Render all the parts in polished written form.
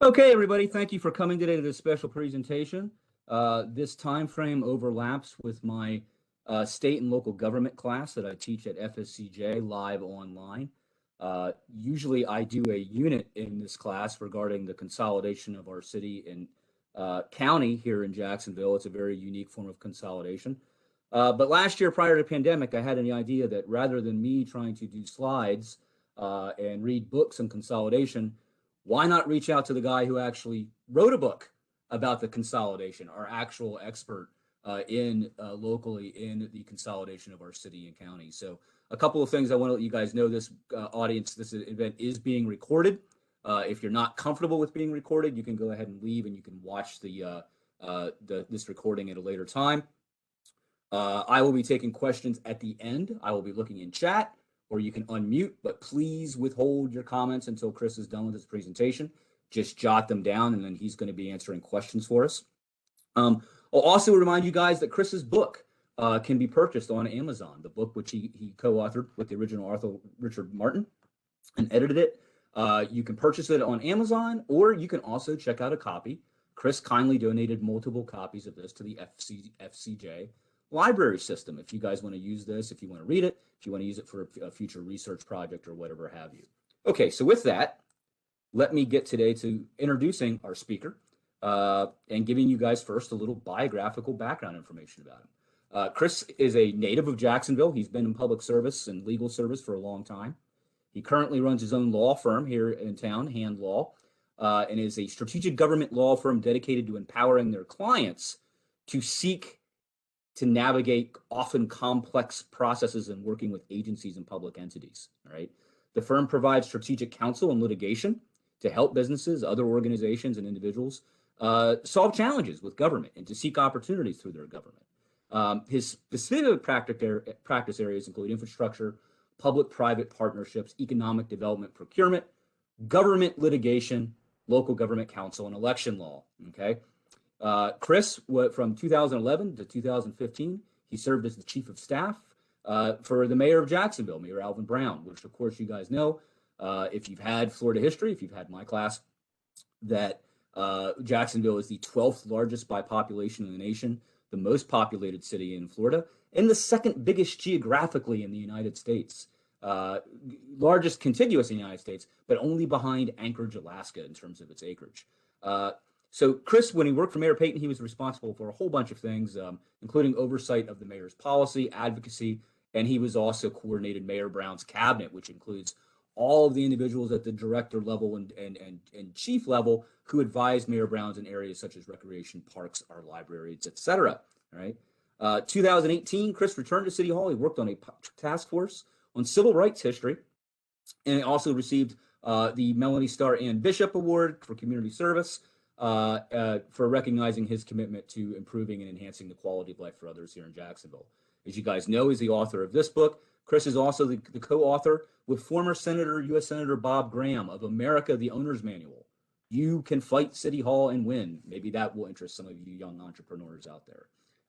Okay, everybody, thank you for coming today to this special presentation. This time frame overlaps with my state and local government class that I teach at FSCJ live online. Usually I do a unit in this class regarding the consolidation of our city and county here in Jacksonville. It's a very unique form of consolidation. But last year, prior to the pandemic, I had an idea that rather than me trying to do slides and read books on consolidation, why not reach out to the guy who actually wrote a book about the consolidation, our actual expert in locally in the consolidation of our city and county. So a couple of things I want to let you guys know. This audience, this event is being recorded. If you're not comfortable with being recorded, you can go ahead and leave and you can watch this recording at a later time. I will be taking questions at the end. I will be looking in chat, or you can unmute, but please withhold your comments until Chris is done with his presentation. Just jot them down, and then he's going to be answering questions for us. I'll also remind you guys that Chris's book can be purchased on Amazon, the book which he co-authored with the original author, Richard Martin, and edited it. You can purchase it on Amazon, or you can also check out a copy. Chris kindly donated multiple copies of this to the FSCJ library system. If you guys want to use this, if you want to read it, if you want to use it for a future research project or whatever have you. Okay, so with that, let me get today to introducing our speaker and giving you guys first a little biographical background information about him. Chris is a native of Jacksonville. He's been in public service and legal service for a long time. He currently runs his own law firm here in town, Hand Law, and is a strategic government law firm dedicated to empowering their clients to seek to navigate often complex processes and working with agencies and public entities. All right. The firm provides strategic counsel and litigation to help businesses, other organizations, and individuals solve challenges with government and to seek opportunities through their government. His specific practice areas include infrastructure, public-private partnerships, economic development, procurement, government litigation, local government counsel, and election law. Okay. Chris, from 2011 to 2015, he served as the chief of staff for the mayor of Jacksonville, Mayor Alvin Brown, which of course you guys know, if you've had Florida history, if you've had my class, that Jacksonville is the 12th largest by population in the nation, the most populated city in Florida, and the second biggest geographically in the United States. Largest contiguous in the United States, but only behind Anchorage, Alaska in terms of its acreage. So Chris, when he worked for Mayor Peyton, he was responsible for a whole bunch of things, including oversight of the mayor's policy, advocacy, and he was also coordinated Mayor Brown's cabinet, which includes all of the individuals at the director level and chief level who advise Mayor Brown's in areas such as recreation, parks, our libraries, etc. All right. 2018, Chris returned to City Hall. He worked on a task force on civil rights history, and he also received the Melanie Starr Ann Bishop Award for community service. For recognizing his commitment to improving and enhancing the quality of life for others here in Jacksonville. As you guys know, he's the author of this book. Chris is also the co-author with former U.S. Senator Bob Graham of America, the Owner's Manual. You can fight City Hall and win. Maybe that will interest some of you young entrepreneurs out there.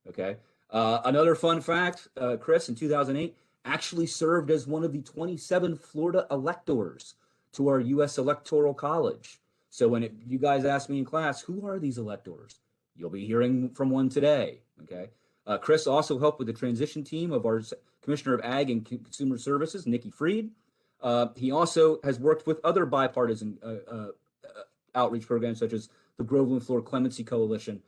Okay. Another fun fact, Chris in 2008 actually served as one of the 27 Florida electors to our U.S. Electoral College. So when you guys ask me in class, who are these electors? You'll be hearing from one today, okay? Chris also helped with the transition team of our Commissioner of Ag and Consumer Services, Nikki Freed. He also has worked with other bipartisan outreach programs, such as the Groveland Floor Clemency Coalition,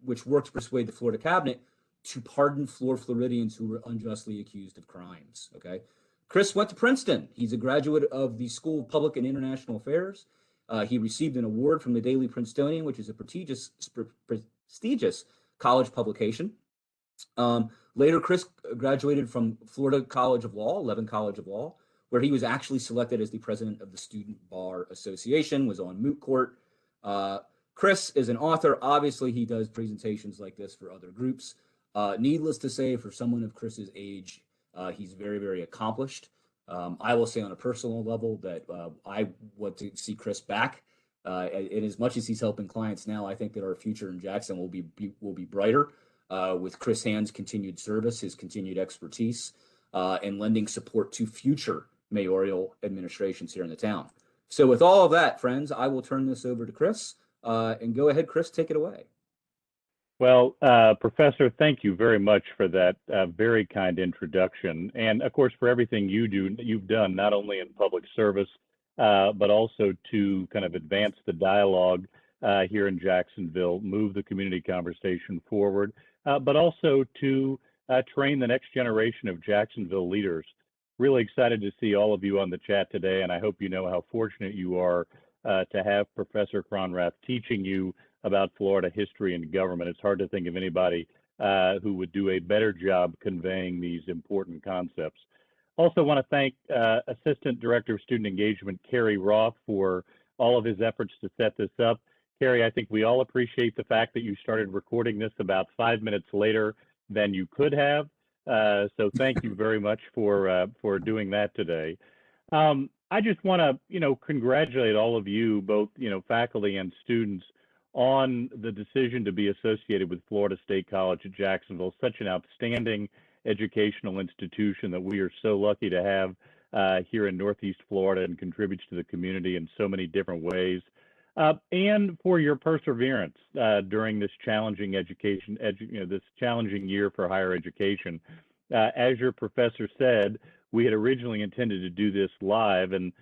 which worked to persuade the Florida cabinet to pardon Floridians who were unjustly accused of crimes, okay? Chris went to Princeton. He's a graduate of the School of Public and International Affairs. He received an award from the Daily Princetonian, which is a prestigious college publication. Later, Chris graduated from Florida College of Law, Levin College of Law, where he was actually selected as the president of the Student Bar Association, was on moot court. Chris is an author. Obviously, he does presentations like this for other groups. Needless to say, for someone of Chris's age, he's very, very accomplished. I will say on a personal level that I want to see Chris back. And as much as he's helping clients now, I think that our future in Jackson will be brighter with Chris Hand's continued service, his continued expertise, and lending support to future mayoral administrations here in the town. So with all of that, friends, I will turn this over to Chris. And go ahead, Chris, take it away. Well, Professor, thank you very much for that very kind introduction. And of course, for everything you've done, not only in public service, but also to kind of advance the dialogue here in Jacksonville, move the community conversation forward, but also to train the next generation of Jacksonville leaders. Really excited to see all of you on the chat today, and I hope you know how fortunate you are to have Professor Cronrath teaching you about Florida history and government. It's hard to think of anybody who would do a better job conveying these important concepts. Also want to thank Assistant Director of Student Engagement, Kerry Roth, for all of his efforts to set this up. Kerry, I think we all appreciate the fact that you started recording this about 5 minutes later than you could have. So thank you very much for doing that today. I just want to, congratulate all of you, both, faculty and students, on the decision to be associated with Florida State College at Jacksonville, such an outstanding educational institution that we are so lucky to have here in Northeast Florida and contributes to the community in so many different ways. And for your perseverance during this challenging this challenging year for higher education. As your professor said, we had originally intended to do this live, and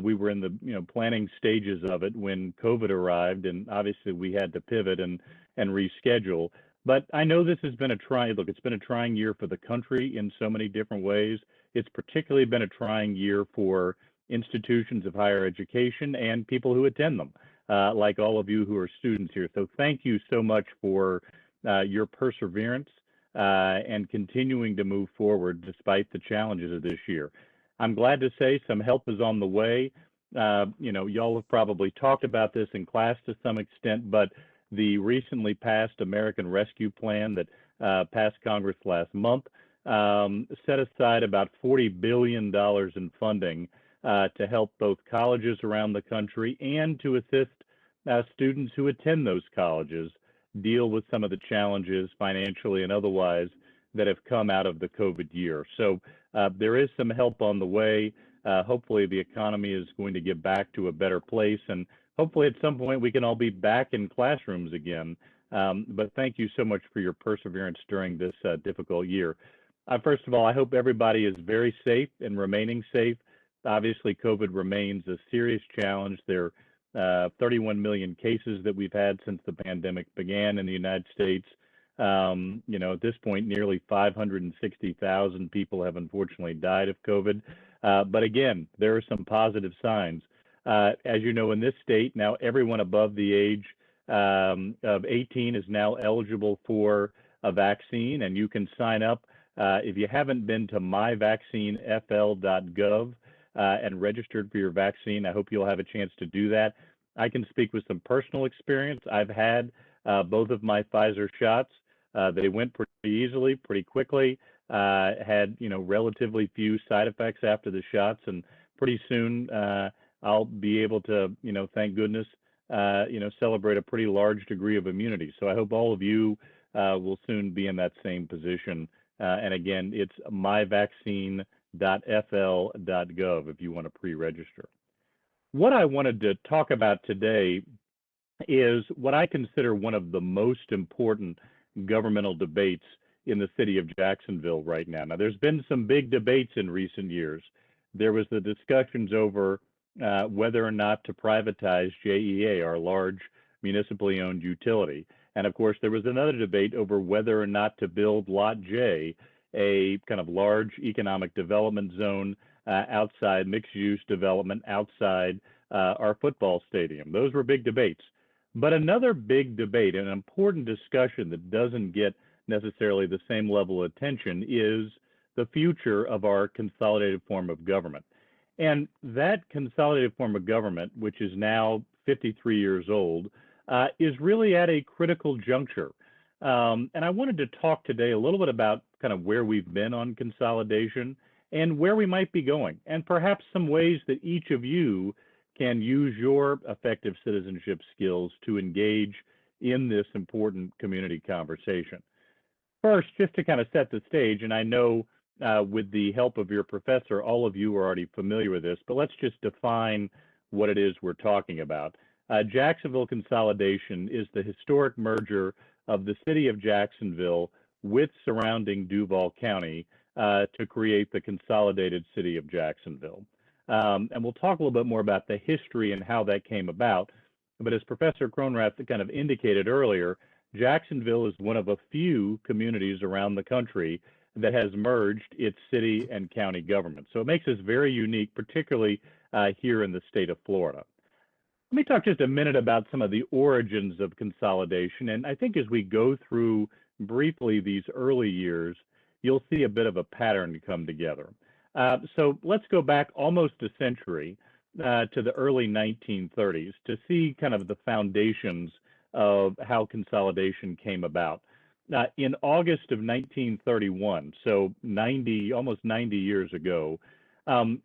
we were in the planning stages of it when COVID arrived, and obviously we had to pivot and reschedule. But I know this has been it's been a trying year for the country in so many different ways. It's particularly been a trying year for institutions of higher education and people who attend them, like all of you who are students here. So thank you so much for your perseverance and continuing to move forward despite the challenges of this year. I'm glad to say some help is on the way. Y'all have probably talked about this in class to some extent, but the recently passed American Rescue Plan that passed Congress last month set aside about $40 billion in funding to help both colleges around the country and to assist students who attend those colleges deal with some of the challenges financially and otherwise that have come out of the COVID year. So there is some help on the way. Hopefully the economy is going to get back to a better place, and hopefully at some point we can all be back in classrooms again. But thank you so much for your perseverance during this difficult year. First of all, I hope everybody is very safe and remaining safe. Obviously, COVID remains a serious challenge. There are 31 million cases that we've had since the pandemic began in the United States. At this point, nearly 560,000 people have unfortunately died of COVID. But again, there are some positive signs. As you know, in this state, now everyone above the age of 18 is now eligible for a vaccine, and you can sign up if you haven't been to myvaccinefl.gov and registered for your vaccine. I hope you'll have a chance to do that. I can speak with some personal experience. I've had both of my Pfizer shots. They went pretty easily, pretty quickly, had, relatively few side effects after the shots, and pretty soon I'll be able to, thank goodness, celebrate a pretty large degree of immunity. So I hope all of you will soon be in that same position. And again, it's myvaccine.fl.gov if you want to pre-register. What I wanted to talk about today is what I consider one of the most important governmental debates in the city of Jacksonville right now. Now, there's been some big debates in recent years. There was the discussions over whether or not to privatize JEA, our large municipally owned utility. And of course, there was another debate over whether or not to build Lot J, a kind of large economic development zone outside mixed-use development outside our football stadium. Those were big debates. But another big debate, an important discussion that doesn't get necessarily the same level of attention, is the future of our consolidated form of government. And that consolidated form of government, which is now 53 years old, is really at a critical juncture. And I wanted to talk today a little bit about kind of where we've been on consolidation and where we might be going, and perhaps some ways that each of you can use your effective citizenship skills to engage in this important community conversation. First, just to kind of set the stage, and I know with the help of your professor, all of you are already familiar with this, but let's just define what it is we're talking about. Jacksonville Consolidation is the historic merger of the city of Jacksonville with surrounding Duval County to create the consolidated city of Jacksonville. And we'll talk a little bit more about the history and how that came about. But as Professor Cronrath kind of indicated earlier, Jacksonville is one of a few communities around the country that has merged its city and county government. So it makes us very unique, particularly here in the state of Florida. Let me talk just a minute about some of the origins of consolidation. And I think as we go through briefly these early years, you'll see a bit of a pattern come together. So let's go back almost a century to the early 1930s to see kind of the foundations of how consolidation came about. In August of 1931, so almost 90 years ago,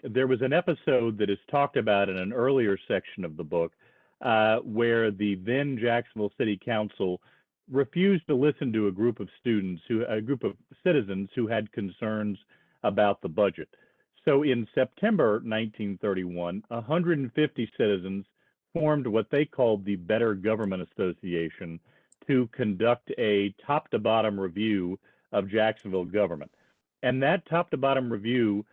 there was an episode that is talked about in an earlier section of the book where the then Jacksonville City Council refused to listen to a group of citizens who had concerns about the budget. So in September 1931, 150 citizens formed what they called the Better Government Association to conduct a top to bottom review of Jacksonville government. And that top to bottom review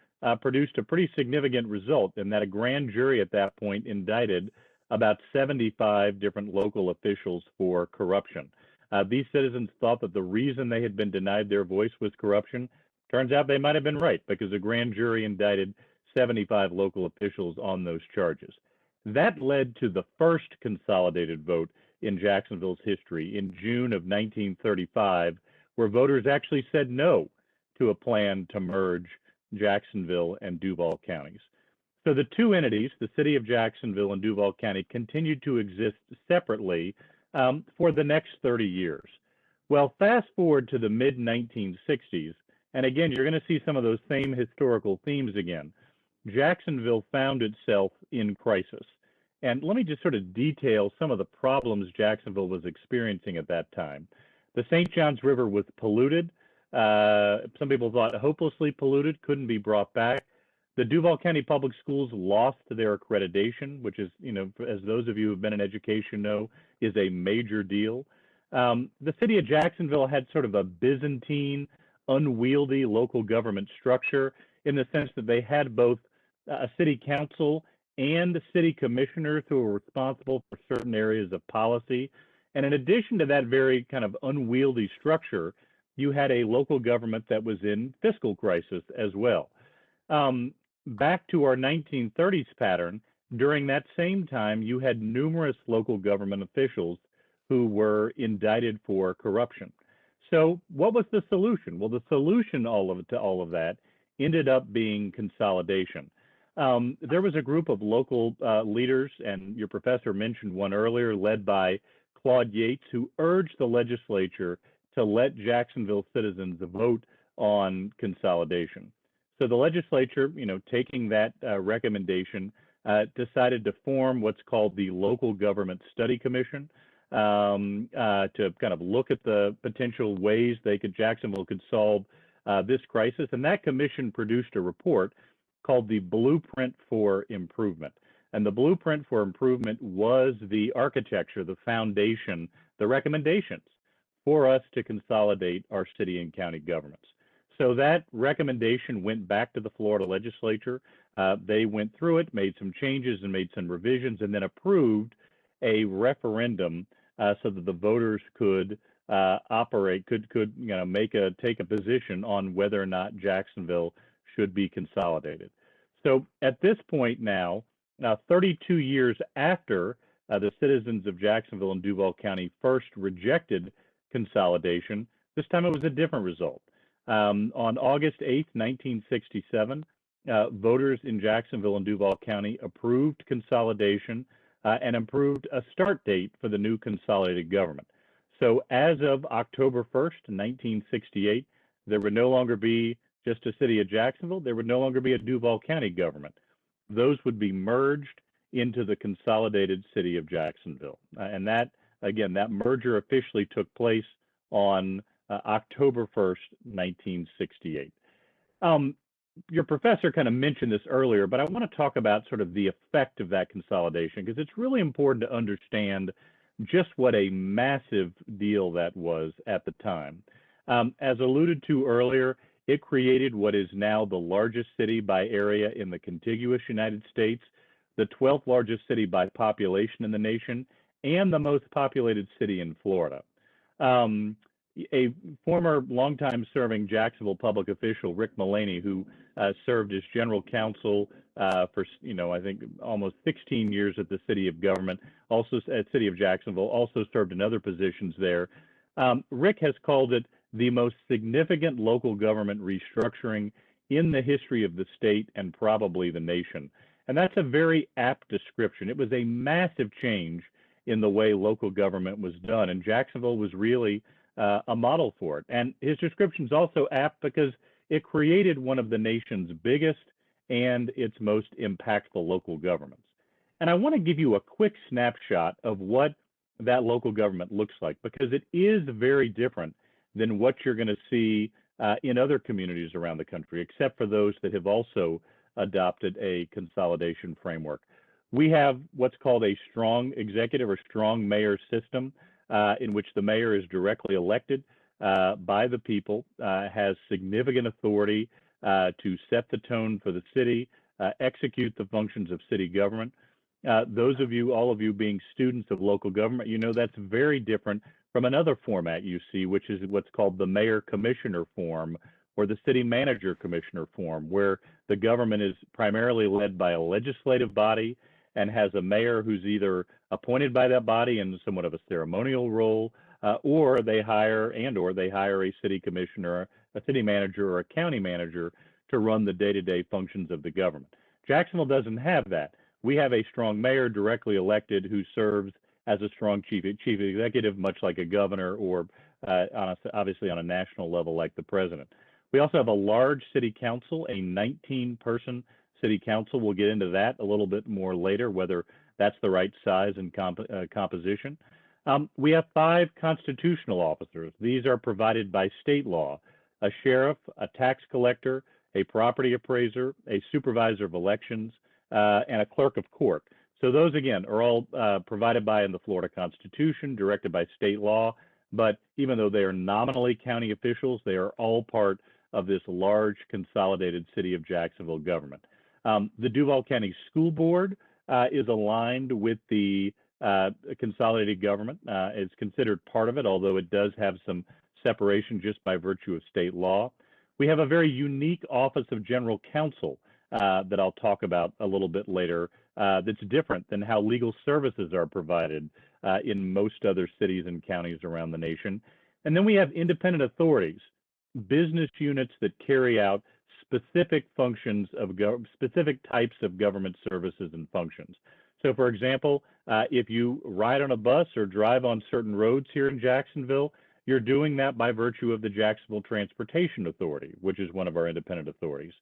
produced a pretty significant result in that a grand jury at that point indicted about 75 different local officials for corruption. These citizens thought that the reason they had been denied their voice was corruption. Turns out they might have been right because a grand jury indicted 75 local officials on those charges. That led to the first consolidated vote in Jacksonville's history in June of 1935, where voters actually said no to a plan to merge Jacksonville and Duval counties. So the two entities, the city of Jacksonville and Duval County, continued to exist separately for the next 30 years. Well, fast forward to the mid-1960s, and again, you're going to see some of those same historical themes again. Jacksonville found itself in crisis. And let me just sort of detail some of the problems Jacksonville was experiencing at that time. The St. Johns River was polluted. Some people thought hopelessly polluted, couldn't be brought back. The Duval County Public Schools lost their accreditation, which is, as those of you who have been in education know, is a major deal. The city of Jacksonville had sort of a Byzantine, unwieldy local government structure in the sense that they had both a city council and city commissioners who were responsible for certain areas of policy. And in addition to that very kind of unwieldy structure, you had a local government that was in fiscal crisis as well. Back to our 1930s pattern, during that same time, you had numerous local government officials who were indicted for corruption. So what was the solution? Well, the solution to all of that ended up being consolidation. There was a group of local leaders, and your professor mentioned one earlier, led by Claude Yates, who urged the legislature to let Jacksonville citizens vote on consolidation. So the legislature, taking that recommendation, decided to form what's called the Local Government Study Commission to kind of look at the potential ways Jacksonville could solve this crisis. And that commission produced a report called the Blueprint for Improvement. And the Blueprint for Improvement was the architecture, the foundation, the recommendations for us to consolidate our city and county governments. So that recommendation went back to the Florida legislature. They went through it, made some changes and made some revisions, and then approved a referendum so that the voters could take a position on whether or not Jacksonville should be consolidated. So at this point now, 32 years after the citizens of Jacksonville and Duval County first rejected consolidation, this time it was a different result. On August 8th, 1967, voters in Jacksonville and Duval County approved consolidation and approved a start date for the new consolidated government. So as of October 1st, 1968, there would no longer be just a city of Jacksonville, there would no longer be a Duval County government. Those would be merged into the consolidated city of Jacksonville. And that, again, that merger officially took place on October 1st, 1968. your professor kind of mentioned this earlier, but I want to talk about sort of the effect of that consolidation, because it's really important to understand just what a massive deal that was at the time. As alluded to earlier, it created what is now the largest city by area in the contiguous United States, the 12th largest city by population in the nation, and the most populated city in Florida. A former longtime serving Jacksonville public official, Rick Mullaney, who served as general counsel for, I think almost 16 years at the city of government, also at city of Jacksonville, also served in other positions there. Rick has called it the most significant local government restructuring in the history of the state and probably the nation. And that's a very apt description. It was a massive change in the way local government was done, and Jacksonville was really a model for it. And his description is also apt because it created one of the nation's biggest and its most impactful local governments. And I want to give you a quick snapshot of what that local government looks like, because it is very different than what you're going to see in other communities around the country, except for those that have also adopted a consolidation framework. We have what's called a strong executive or strong mayor system, in which the mayor is directly elected by the people, has significant authority to set the tone for the city, execute the functions of city government. Those of you, all of you being students of local government, you know that's very different from another format you see, which is what's called the mayor commissioner form or the city manager commissioner form, where the government is primarily led by a legislative body and has a mayor who's either appointed by that body in somewhat of a ceremonial role, or they hire a city commissioner, a city manager, or a county manager to run the day-to-day functions of the government. Jacksonville doesn't have that. We have a strong mayor directly elected who serves as a strong chief executive, much like a governor, or obviously on a national level like the president. We also have a large city council, a 19-person city council. We'll get into that a little bit more later, whether that's the right size and composition. We have 5 constitutional officers. These are provided by state law: a sheriff, a tax collector, a property appraiser, a supervisor of elections, and a clerk of court. So those, again, are all provided by in the Florida Constitution, directed by state law, but even though they are nominally county officials, they are all part of this large consolidated city of Jacksonville government. The Duval County School Board is aligned with the consolidated government. It's considered part of it, although it does have some separation just by virtue of state law. We have a very unique Office of General Counsel that I'll talk about a little bit later, that's different than how legal services are provided in most other cities and counties around the nation. And then we have independent authorities, business units that carry out specific functions of specific types of government services and functions. So for example, if you ride on a bus or drive on certain roads here in Jacksonville, you're doing that by virtue of the Jacksonville Transportation Authority, which is one of our independent authorities.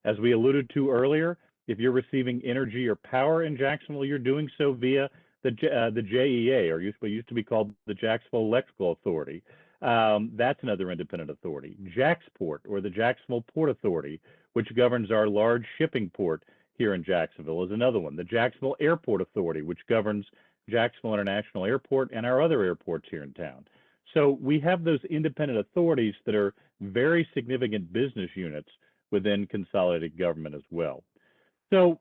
As we alluded to earlier, if you're receiving energy or power in Jacksonville, you're doing so via the JEA, or used to be called the Jacksonville Electrical Authority. That's another independent authority. Jacksport, or the Jacksonville Port Authority, which governs our large shipping port here in Jacksonville, is another one. The Jacksonville Airport Authority, which governs Jacksonville International Airport and our other airports here in town. So we have those independent authorities that are very significant business units within consolidated government as well. So,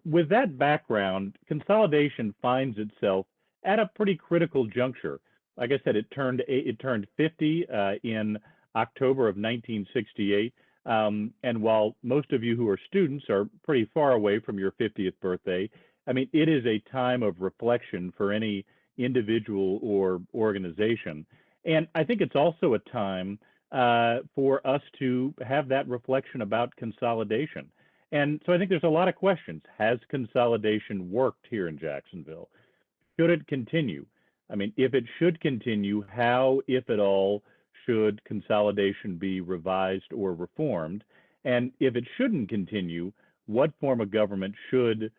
with that background, consolidation finds itself at a pretty critical juncture. Like I said, it turned 50 in October of 1968. And while most of you who are students are pretty far away from your 50th birthday, I mean, it is a time of reflection for any individual or organization. And I think it's also a time for us to have that reflection about consolidation. And so I think there's a lot of questions. Has consolidation worked here in Jacksonville? Should it continue? I mean, if it should continue, how, if at all, should consolidation be revised or reformed? And if it shouldn't continue, what form of government should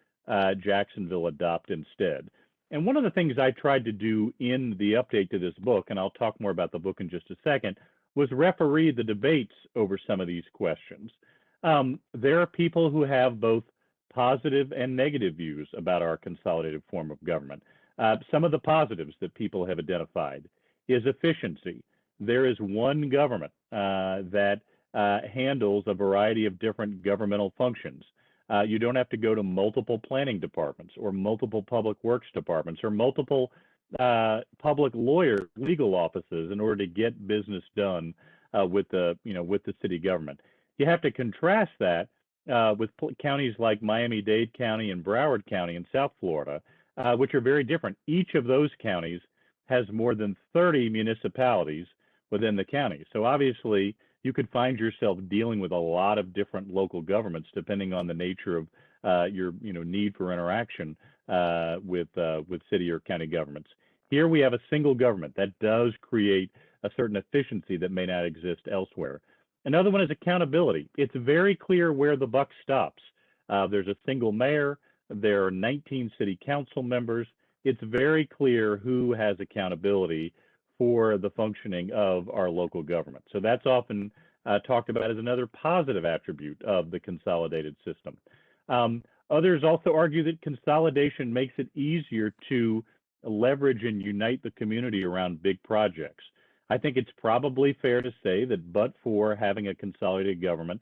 Jacksonville adopt instead? And one of the things I tried to do in the update to this book, and I'll talk more about the book in just a second, was referee the debates over some of these questions. There are people who have both positive and negative views about our consolidated form of government. Some of the positives that people have identified is efficiency. There is one government that handles a variety of different governmental functions. You don't have to go to multiple planning departments or multiple public works departments or multiple public lawyers, legal offices in order to get business done with the city government. You have to contrast that with counties like Miami-Dade County and Broward County in South Florida, which are very different. Each of those counties has more than 30 municipalities within the county. So obviously, you could find yourself dealing with a lot of different local governments depending on the nature of your need for interaction with city or county governments. Here we have a single government that does create a certain efficiency that may not exist elsewhere. Another one is accountability. It's very clear where the buck stops. There's a single mayor. There are 19 city council members. It's very clear who has accountability for the functioning of our local government. So that's often talked about as another positive attribute of the consolidated system. Others also argue that consolidation makes it easier to leverage and unite the community around big projects. I think it's probably fair to say that but for having a consolidated government,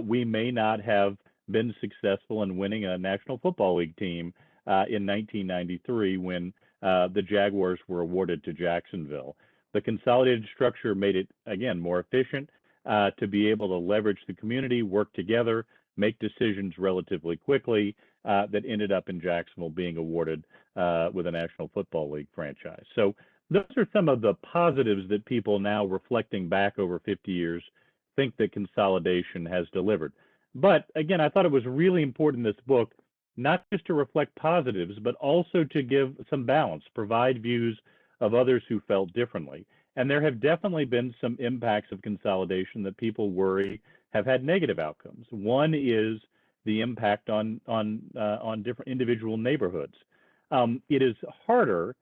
we may not have been successful in winning a National Football League team in 1993 when the Jaguars were awarded to Jacksonville. The consolidated structure made it, again, more efficient to be able to leverage the community, work together, make decisions relatively quickly that ended up in Jacksonville being awarded with a National Football League franchise. So those are some of the positives that people now reflecting back over 50 years think that consolidation has delivered. But again, I thought it was really important in this book, not just to reflect positives, but also to give some balance, provide views of others who felt differently. And there have definitely been some impacts of consolidation that people worry have had negative outcomes. One is the impact on different individual neighborhoods. It is harder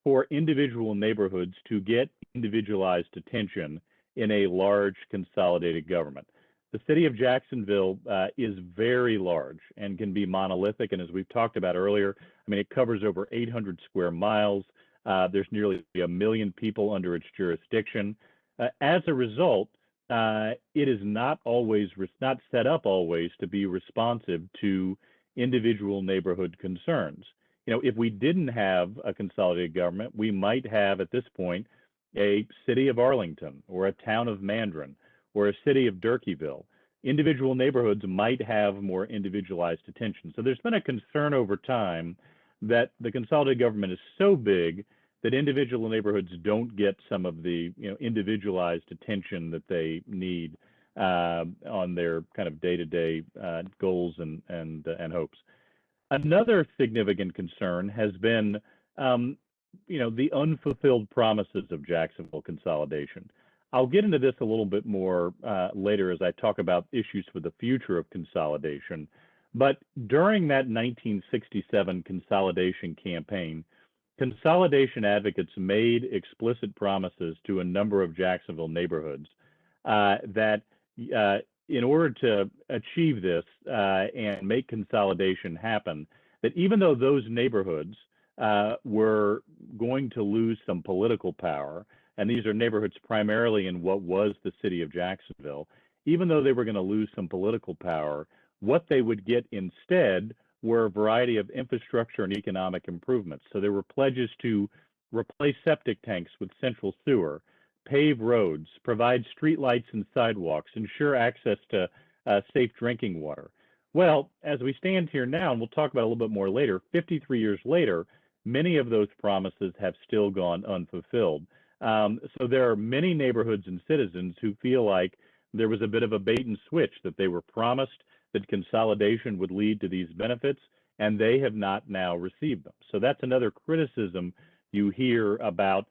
for individual neighborhoods to get individualized attention in a large consolidated government. The city of Jacksonville is very large and can be monolithic. And as we've talked about earlier, I mean, it covers over 800 square miles. There's nearly 1 million people under its jurisdiction. As a result, it is not set up always to be responsive to individual neighborhood concerns. If we didn't have a consolidated government, we might have at this point a city of Arlington or a town of Mandarin or a city of Durkeeville. Individual neighborhoods might have more individualized attention. So there's been a concern over time that the consolidated government is so big that individual neighborhoods don't get some of the individualized attention that they need on their kind of day-to-day goals and hopes. Another significant concern has been, the unfulfilled promises of Jacksonville consolidation. I'll get into this a little bit more later as I talk about issues for the future of consolidation. But during that 1967 consolidation campaign, consolidation advocates made explicit promises to a number of Jacksonville neighborhoods that in order to achieve this and make consolidation happen, that even though those neighborhoods were going to lose some political power, and these are neighborhoods primarily in what was the city of Jacksonville, even though they were going to lose some political power, what they would get instead were a variety of infrastructure and economic improvements. So there were pledges to replace septic tanks with central sewer, pave roads, provide streetlights and sidewalks, ensure access to safe drinking water. Well, as we stand here now, and we'll talk about it a little bit more later, 53 years later, many of those promises have still gone unfulfilled. So there are many neighborhoods and citizens who feel like there was a bit of a bait and switch, that they were promised that consolidation would lead to these benefits, and they have not now received them. So that's another criticism you hear about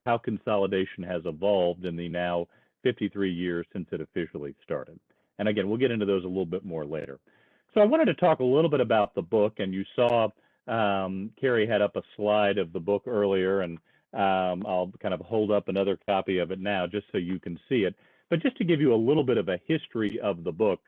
how consolidation has evolved in the now 53 years since it officially started. And again, we'll get into those a little bit more later. So I wanted to talk a little bit about the book, and you saw Carrie had up a slide of the book earlier, and I'll kind of hold up another copy of it now just so you can see it. But just to give you a little bit of a history of the book,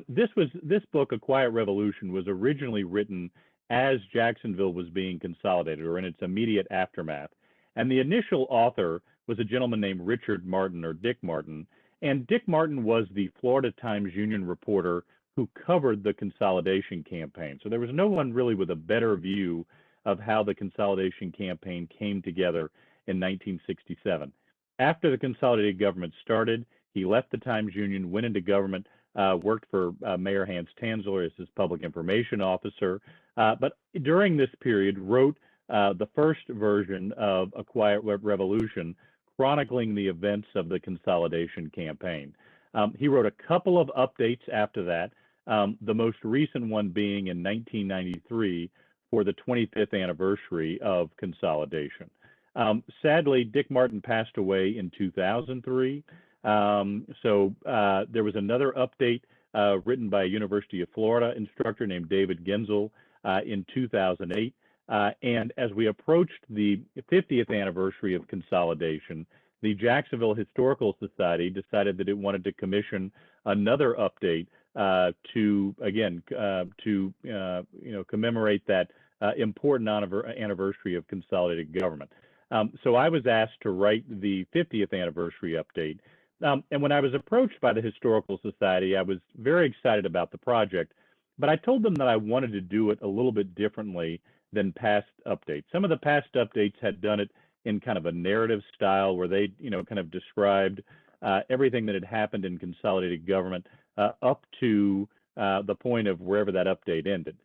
This book, A Quiet Revolution, was originally written as Jacksonville was being consolidated, or in its immediate aftermath. And the initial author was a gentleman named Richard Martin, or Dick Martin. And Dick Martin was the Florida Times Union reporter who covered the consolidation campaign. So there was no one really with a better view of how the consolidation campaign came together in 1967. After the consolidated government started, he left the Times Union, went into government, worked for Mayor Hans Tanzler as his public information officer, but during this period wrote the first version of A Quiet Revolution, chronicling the events of the consolidation campaign. He wrote a couple of updates after that, the most recent one being in 1993 for the 25th anniversary of consolidation. Sadly, Dick Martin passed away in 2003. So there was another update written by a University of Florida instructor named David Genzel in 2008. And as we approached the 50th anniversary of consolidation, the Jacksonville Historical Society decided that it wanted to commission another update to commemorate that important anniversary of consolidated government. So I was asked to write the 50th anniversary update. And when I was approached by the Historical Society, I was very excited about the project, but I told them that I wanted to do it a little bit differently than past updates. Some of the past updates had done it in kind of a narrative style where they, kind of described everything that had happened in consolidated government up to the point of wherever that update ended.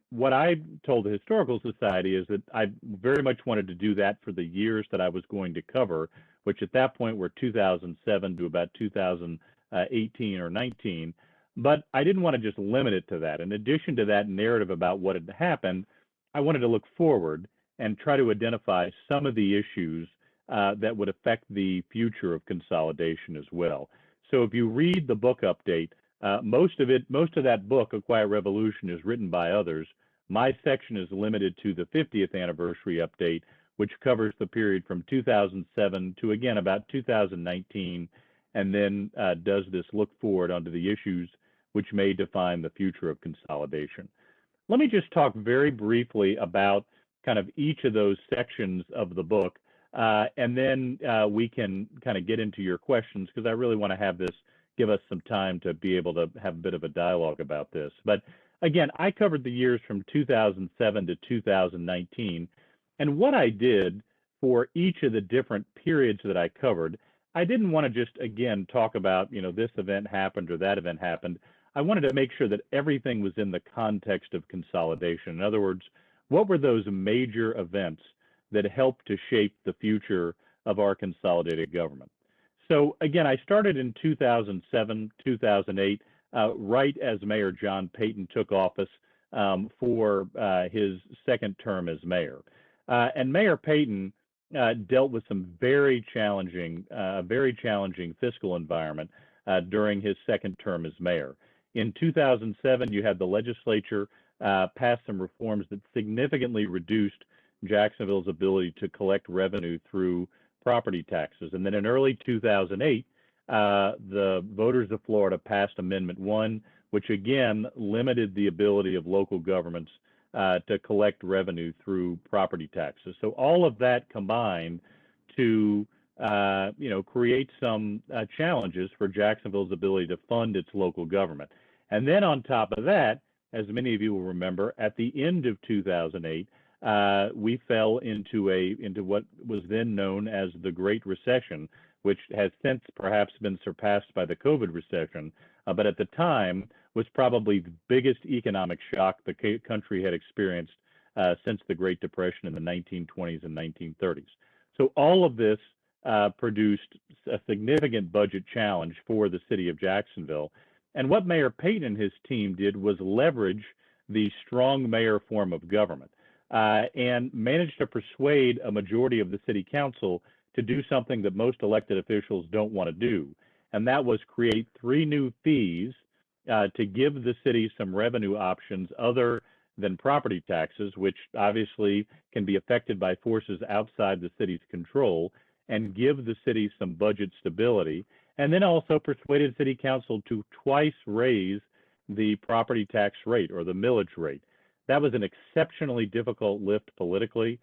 What I told the Historical Society is that I very much wanted to do that for the years that I was going to cover, which at that point were 2007 to about 2018 or 19. But I didn't want to just limit it to that. In addition to that narrative about what had happened, I wanted to look forward and try to identify some of the issues that would affect the future of consolidation as well. So if you read the book update, most of that book, A Quiet Revolution, is written by others. My section is limited to the 50th anniversary update, which covers the period from 2007 to, again, about 2019, and then does this look forward onto the issues which may define the future of consolidation. Let me just talk very briefly about kind of each of those sections of the book, and then we can kind of get into your questions, because I really want to have this give us some time to be able to have a bit of a dialogue about this. But again, I covered the years from 2007 to 2019, and what I did for each of the different periods that I covered, I didn't want to just, again, talk about, this event happened or that event happened. I wanted to make sure that everything was in the context of consolidation. In other words, what were those major events that helped to shape the future of our consolidated government? So again, I started in 2007, 2008, right as Mayor John Peyton took office for his second term as mayor. And Mayor Peyton dealt with some very challenging fiscal environment during his second term as mayor. In 2007, you had the legislature pass some reforms that significantly reduced Jacksonville's ability to collect revenue through property taxes. And then in early 2008, the voters of Florida passed Amendment 1, which again limited the ability of local governments to collect revenue through property taxes. So all of that combined to create some challenges for Jacksonville's ability to fund its local government. And then on top of that, as many of you will remember, at the end of 2008, we fell into what was then known as the Great Recession, which has since perhaps been surpassed by the COVID recession, but at the time was probably the biggest economic shock the country had experienced since the Great Depression in the 1920s and 1930s. So all of this produced a significant budget challenge for the city of Jacksonville. And what Mayor Peyton and his team did was leverage the strong mayor form of government and managed to persuade a majority of the city council to do something that most elected officials don't want to do. And that was create 3 new fees to give the city some revenue options other than property taxes, which obviously can be affected by forces outside the city's control, and give the city some budget stability. and then also persuaded City Council to twice raise the property tax rate or the millage rate. That was an exceptionally difficult lift politically,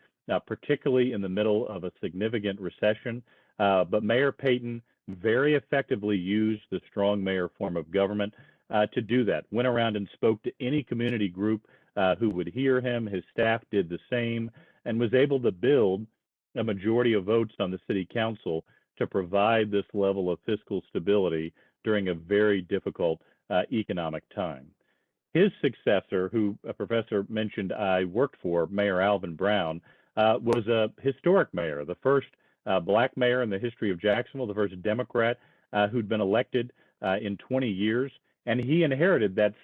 particularly in the middle of a significant recession. But Mayor Peyton very effectively used the strong mayor form of government to do that. Went around and spoke to any community group who would hear him. His staff did the same and was able to build a majority of votes on the City Council to provide this level of fiscal stability during a very difficult economic time. His successor, who a professor mentioned I worked for, Mayor Alvin Brown, was a historic mayor, the first black mayor in the history of Jacksonville, the first Democrat who'd been elected in 20 years. And he inherited that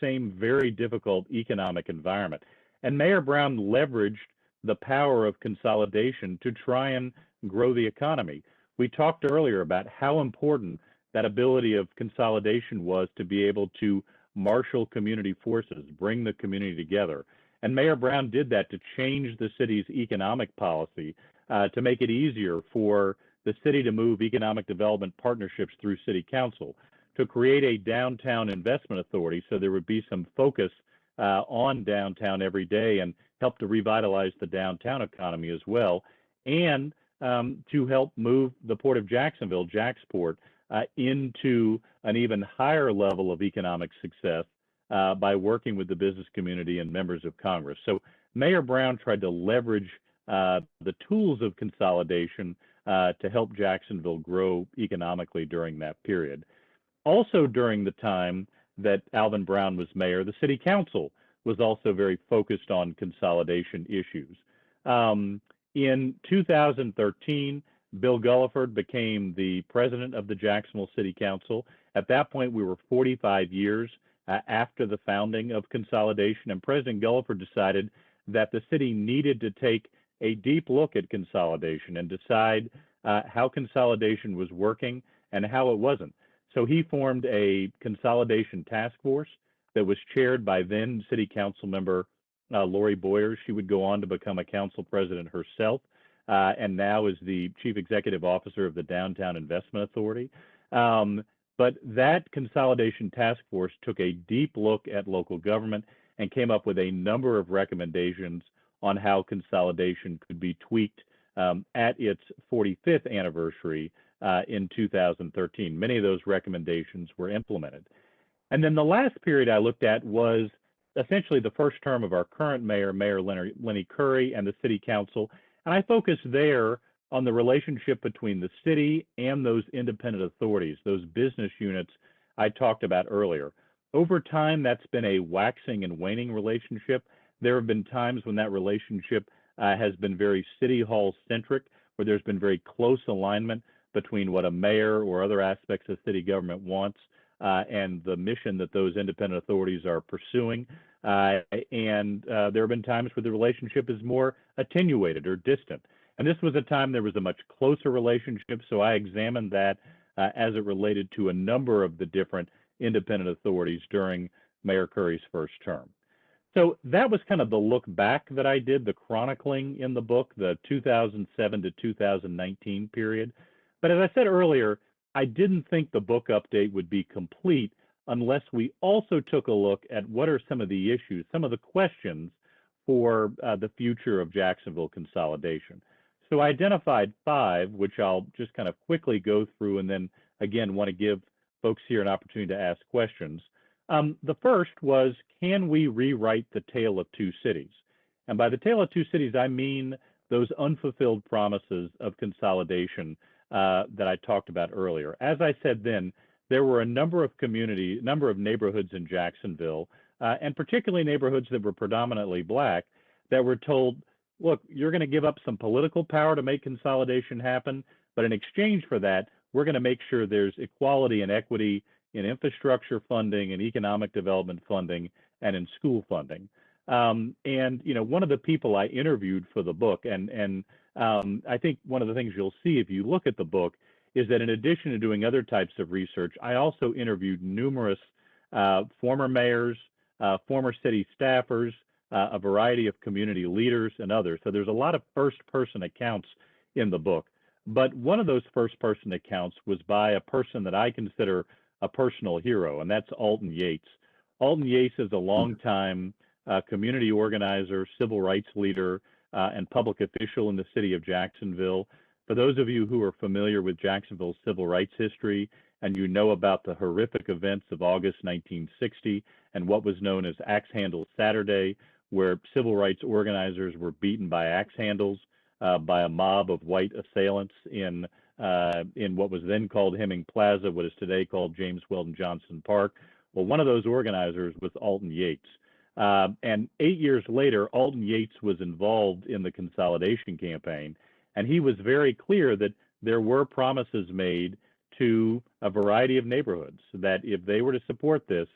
same very difficult economic environment. And Mayor Brown leveraged the power of consolidation to try and grow the economy. We talked earlier about how important that ability of consolidation was to be able to marshal community forces, bring the community together. And Mayor Brown did that to change the city's economic policy to make it easier for the city to move economic development partnerships through City Council, to create a downtown investment authority so there would be some focus on downtown every day and help to revitalize the downtown economy as well, and to help move the Port of Jacksonville, Jacksport, into an even higher level of economic success by working with the business community and members of Congress. So Mayor Brown tried to leverage the tools of consolidation to help Jacksonville grow economically during that period. Also during the time that Alvin Brown was mayor, the City Council was also very focused on consolidation issues. In 2013, Bill Gulliford became the president of the Jacksonville City Council. At that point, we were 45 years after the founding of consolidation, and President Gulliford decided that the city needed to take a deep look at consolidation and decide how consolidation was working and how it wasn't. So he formed a consolidation task force that was chaired by then City Council member Lori Boyer. She would go on to become a council president herself, and now is the chief executive officer of the Downtown Investment Authority. But that consolidation task force took a deep look at local government and came up with a number of recommendations on how consolidation could be tweaked at its 45th anniversary in 2013. Many of those recommendations were implemented. And then the last period I looked at was essentially the first term of our current mayor, Mayor Lenny Curry, and the City Council. And I focused there on the relationship between the city and those independent authorities, those business units I talked about earlier. Over time, that's been a waxing and waning relationship. There have been times when that relationship has been very City Hall centric, where there's been very close alignment between what a mayor or other aspects of city government wants and the mission that those independent authorities are pursuing. And there have been times where the relationship is more attenuated or distant. And this was a time there was a much closer relationship, so I examined that as it related to a number of the different independent authorities during Mayor Curry's first term. So that was kind of the look back that I did, the chronicling in the book, the 2007 to 2019 period. But as I said earlier, I didn't think the book update would be complete unless we also took a look at what are some of the issues, some of the questions for the future of Jacksonville consolidation. So I identified 5, which I'll just kind of quickly go through, and then again want to give folks here an opportunity to ask questions. The first was, can we rewrite the tale of two cities? And by the tale of two cities, I mean those unfulfilled promises of consolidation that I talked about earlier. As I said then, there were a number of neighborhoods in Jacksonville, and particularly neighborhoods that were predominantly black, that were told, look, you're going to give up some political power to make consolidation happen, but in exchange for that, we're going to make sure there's equality and equity in infrastructure funding and economic development funding and in school funding. And you know, one of the people I interviewed for the book, and I think one of the things you'll see if you look at the book is that in addition to doing other types of research, I also interviewed numerous former mayors, former city staffers, a variety of community leaders and others. So there's a lot of first-person accounts in the book. But one of those first-person accounts was by a person that I consider a personal hero, and that's Alton Yates. Alton Yates is a longtime community organizer, civil rights leader, and public official in the city of Jacksonville. For those of you who are familiar with Jacksonville's civil rights history and you know about the horrific events of August 1960 and what was known as Axe Handle Saturday, where civil rights organizers were beaten by axe handles by a mob of white assailants in what was then called Hemming Plaza, what is today called James Weldon Johnson Park. Well, one of those organizers was Alton Yates. And 8 years later, Alton Yates was involved in the Consolidation campaign, and he was very clear that there were promises made to a variety of neighborhoods that if they were to support this,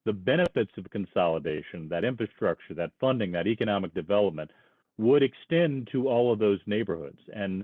the benefits of consolidation, that infrastructure, that funding, that economic development would extend to all of those neighborhoods. And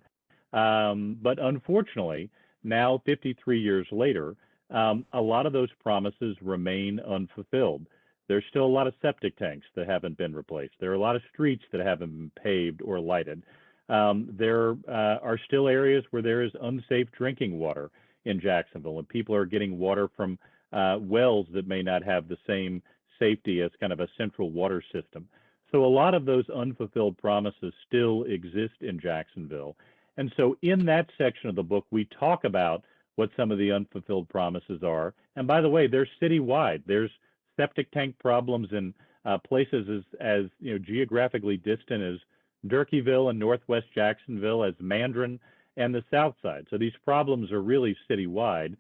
but unfortunately, now 53 years later, a lot of those promises remain unfulfilled. There's still a lot of septic tanks that haven't been replaced. There are a lot of streets that haven't been paved or lighted. There are still areas where there is unsafe drinking water in Jacksonville, and people are getting water from wells that may not have the same safety as kind of a central water system. So a lot of those unfulfilled promises still exist in Jacksonville. And so in that section of the book, we talk about what some of the unfulfilled promises are. And by the way, they're citywide. There's septic tank problems in places as you know, geographically distant as Durkeeville and Northwest Jacksonville, as Mandarin and the South Side. So these problems are really citywide.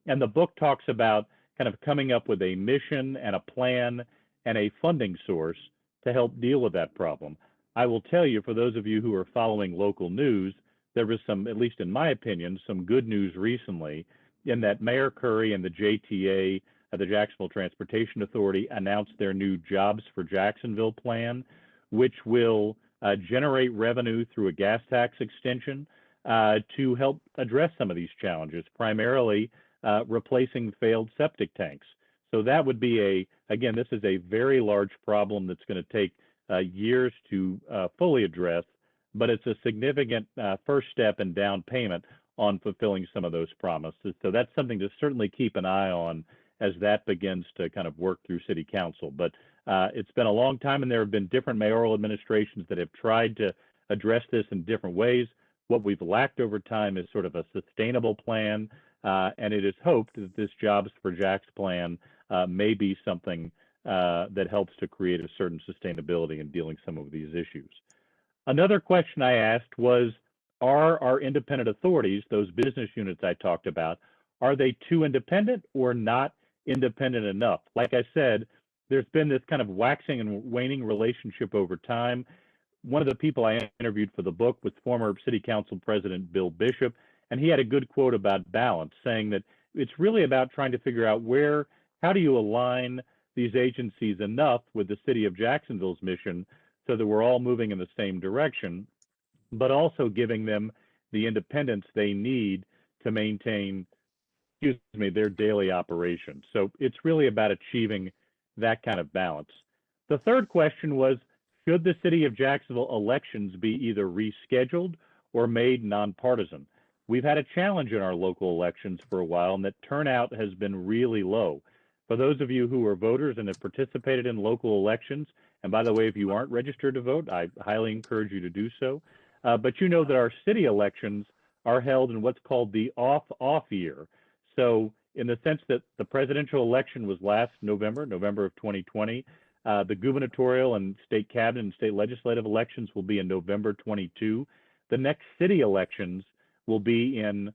And the book talks about kind of coming up with a mission and a plan and a funding source to help deal with that problem. I will tell you, for those of you who are following local news, there was some, at least in my opinion, some good news recently in that Mayor Curry and the JTA, the Jacksonville Transportation Authority, announced their new Jobs for Jacksonville plan, which will generate revenue through a gas tax extension to help address some of these challenges, primarily replacing failed septic tanks. So that would be again, this is a very large problem that's going to take years to fully address, but it's a significant first step and down payment on fulfilling some of those promises. So that's something to certainly keep an eye on as that begins to kind of work through City Council. But it's been a long time, and there have been different mayoral administrations that have tried to address this in different ways. What we've lacked over time is sort of a sustainable plan, and it is hoped that this Jobs for Jax plan may be something that helps to create a certain sustainability in dealing some of these issues. Another question I asked was, are our independent authorities, those business units I talked about, are they too independent or not independent enough? Like I said, there's been this kind of waxing and waning relationship over time. One of the people I interviewed for the book was former City Council President Bill Bishop, and he had a good quote about balance, saying that it's really about trying to figure out how do you align these agencies enough with the City of Jacksonville's mission so that we're all moving in the same direction, but also giving them the independence they need to maintain, their daily operations. So it's really about achieving that kind of balance. The third question was, should the City of Jacksonville elections be either rescheduled or made nonpartisan? We've had a challenge in our local elections for a while, and that turnout has been really low. For those of you who are voters and have participated in local elections, and by the way, if you aren't registered to vote, I highly encourage you to do so. But you know that our city elections are held in what's called the off year. So in the sense that the presidential election was last November of 2020, the gubernatorial and state cabinet and state legislative elections will be in November 22. The next city elections will be in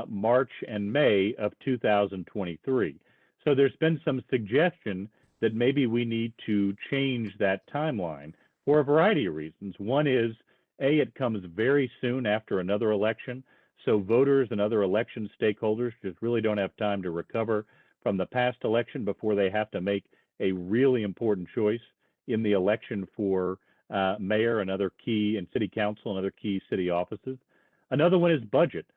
March and May of 2023. So there's been some suggestion that maybe we need to change that timeline for a variety of reasons. One is, it comes very soon after another election, so voters and other election stakeholders just really don't have time to recover from the past election before they have to make a really important choice in the election for mayor and other key, and city council and other key city offices. Another one is budget.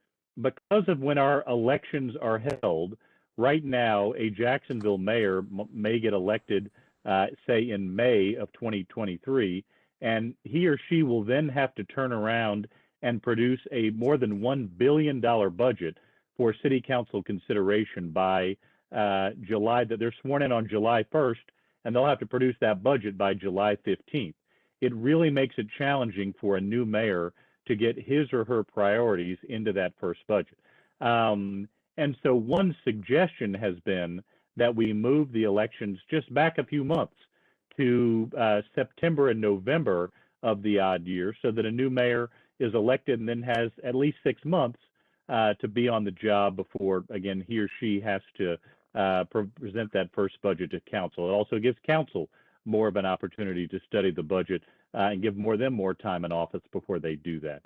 Because of when our elections are held, right now, a Jacksonville mayor may get elected, say in May of 2023, and he or she will then have to turn around and produce a more than $1 billion budget for city council consideration by July, that they're sworn in on July 1st, and they'll have to produce that budget by July 15th. It really makes it challenging for a new mayor to get his or her priorities into that first budget. And so one suggestion has been that we move the elections just back a few months to September and November of the odd year, so that a new mayor is elected and then has at least 6 months to be on the job before, again, he or she has to present that first budget to council. It also gives council more of an opportunity to study the budget and give them more time in office before they do that.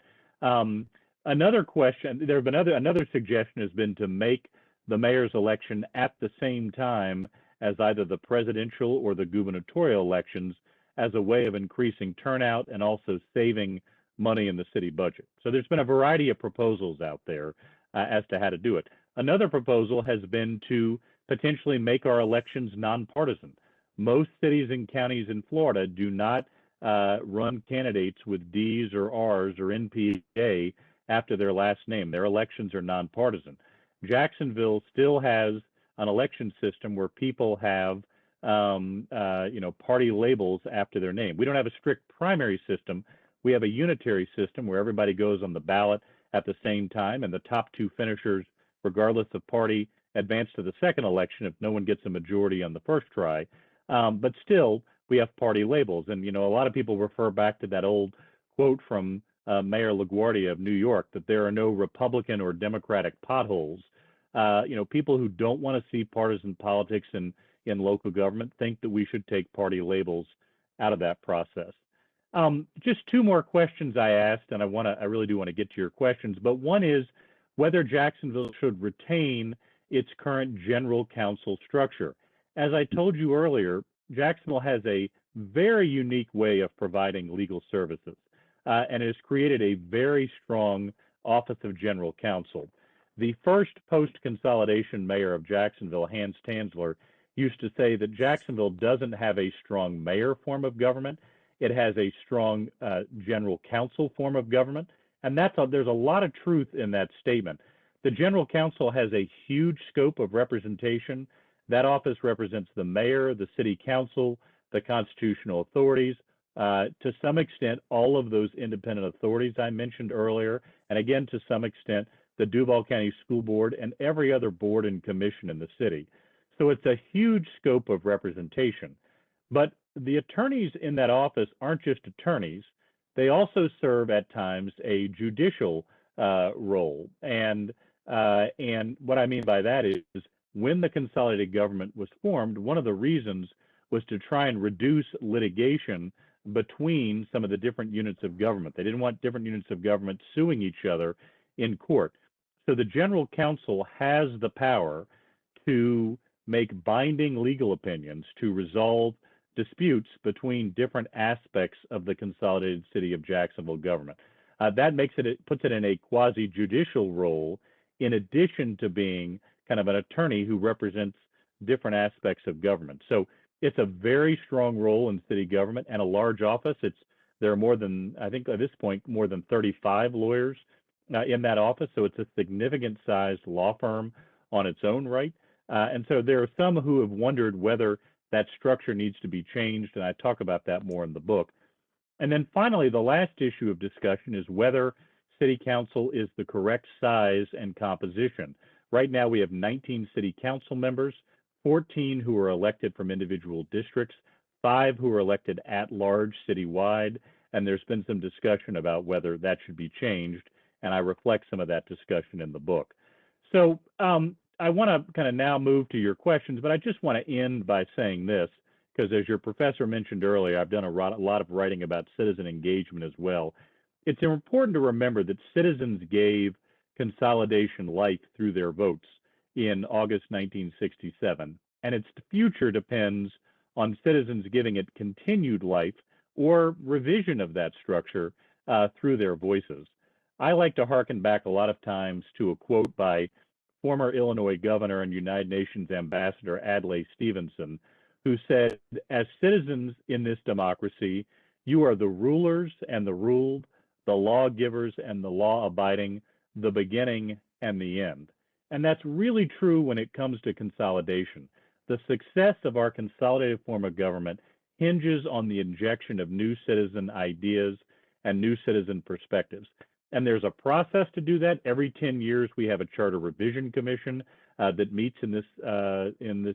Another question, there have been another suggestion has been to make the mayor's election at the same time as either the presidential or the gubernatorial elections, as a way of increasing turnout and also saving money in the city budget. So there's been a variety of proposals out there as to how to do it. Another proposal has been to potentially make our elections nonpartisan. Most cities and counties in Florida do not run candidates with D's or R's or NPA after their last name. Their elections are nonpartisan. Jacksonville still has an election system where people have party labels after their name. We don't have a strict primary system. We have a unitary system where everybody goes on the ballot at the same time, and the top two finishers, regardless of party, advance to the second election if no one gets a majority on the first try. But still, we have party labels. And, a lot of people refer back to that old quote from Mayor LaGuardia of New York, that there are no Republican or Democratic potholes. People who don't want to see partisan politics in local government think that we should take party labels out of that process. Just two more questions I asked, and I really do want to get to your questions, but one is whether Jacksonville should retain its current general counsel structure. As I told you earlier, Jacksonville has a very unique way of providing legal services, and has created a very strong Office of General Counsel. The first post-consolidation mayor of Jacksonville, Hans Tanzler, used to say that Jacksonville doesn't have a strong mayor form of government. It has a strong general counsel form of government, and there's a lot of truth in that statement. The general counsel has a huge scope of representation. That office represents the mayor, the city council, the constitutional authorities, to some extent, all of those independent authorities I mentioned earlier, and again, to some extent, the Duval County School Board and every other board and commission in the city. So it's a huge scope of representation. But the attorneys in that office aren't just attorneys. They also serve at times a judicial role. And what I mean by that is, when the consolidated government was formed, one of the reasons was to try and reduce litigation between some of the different units of government. They didn't want different units of government suing each other in court. So the general counsel has the power to make binding legal opinions to resolve disputes between different aspects of the consolidated city of Jacksonville government. That puts it in a quasi-judicial role, in addition to being kind of an attorney who represents different aspects of government. So it's a very strong role in city government and a large office. There are more than, I think at this point, more than 35 lawyers in that office. So it's a significant sized law firm on its own right. And so there are some who have wondered whether that structure needs to be changed, and I talk about that more in the book. And then finally, the last issue of discussion is whether city council is the correct size and composition. Right now, we have 19 city council members, 14 who are elected from individual districts, 5 who are elected at large citywide, and there's been some discussion about whether that should be changed, and I reflect some of that discussion in the book. So I want to kind of now move to your questions, but I just want to end by saying this, because as your professor mentioned earlier, I've done a lot of writing about citizen engagement as well. It's important to remember that citizens gave consolidation life through their votes in August 1967, and its future depends on citizens giving it continued life or revision of that structure through their voices. I like to hearken back a lot of times to a quote by former Illinois governor and United Nations ambassador Adlai Stevenson, who said, "As citizens in this democracy, you are the rulers and the ruled, the lawgivers and the law-abiding, the beginning and the end. And that's really true when it comes to consolidation. The success of our consolidated form of government hinges on the injection of new citizen ideas and new citizen perspectives. And there's a process to do that. Every 10 years, we have a charter revision commission that meets in this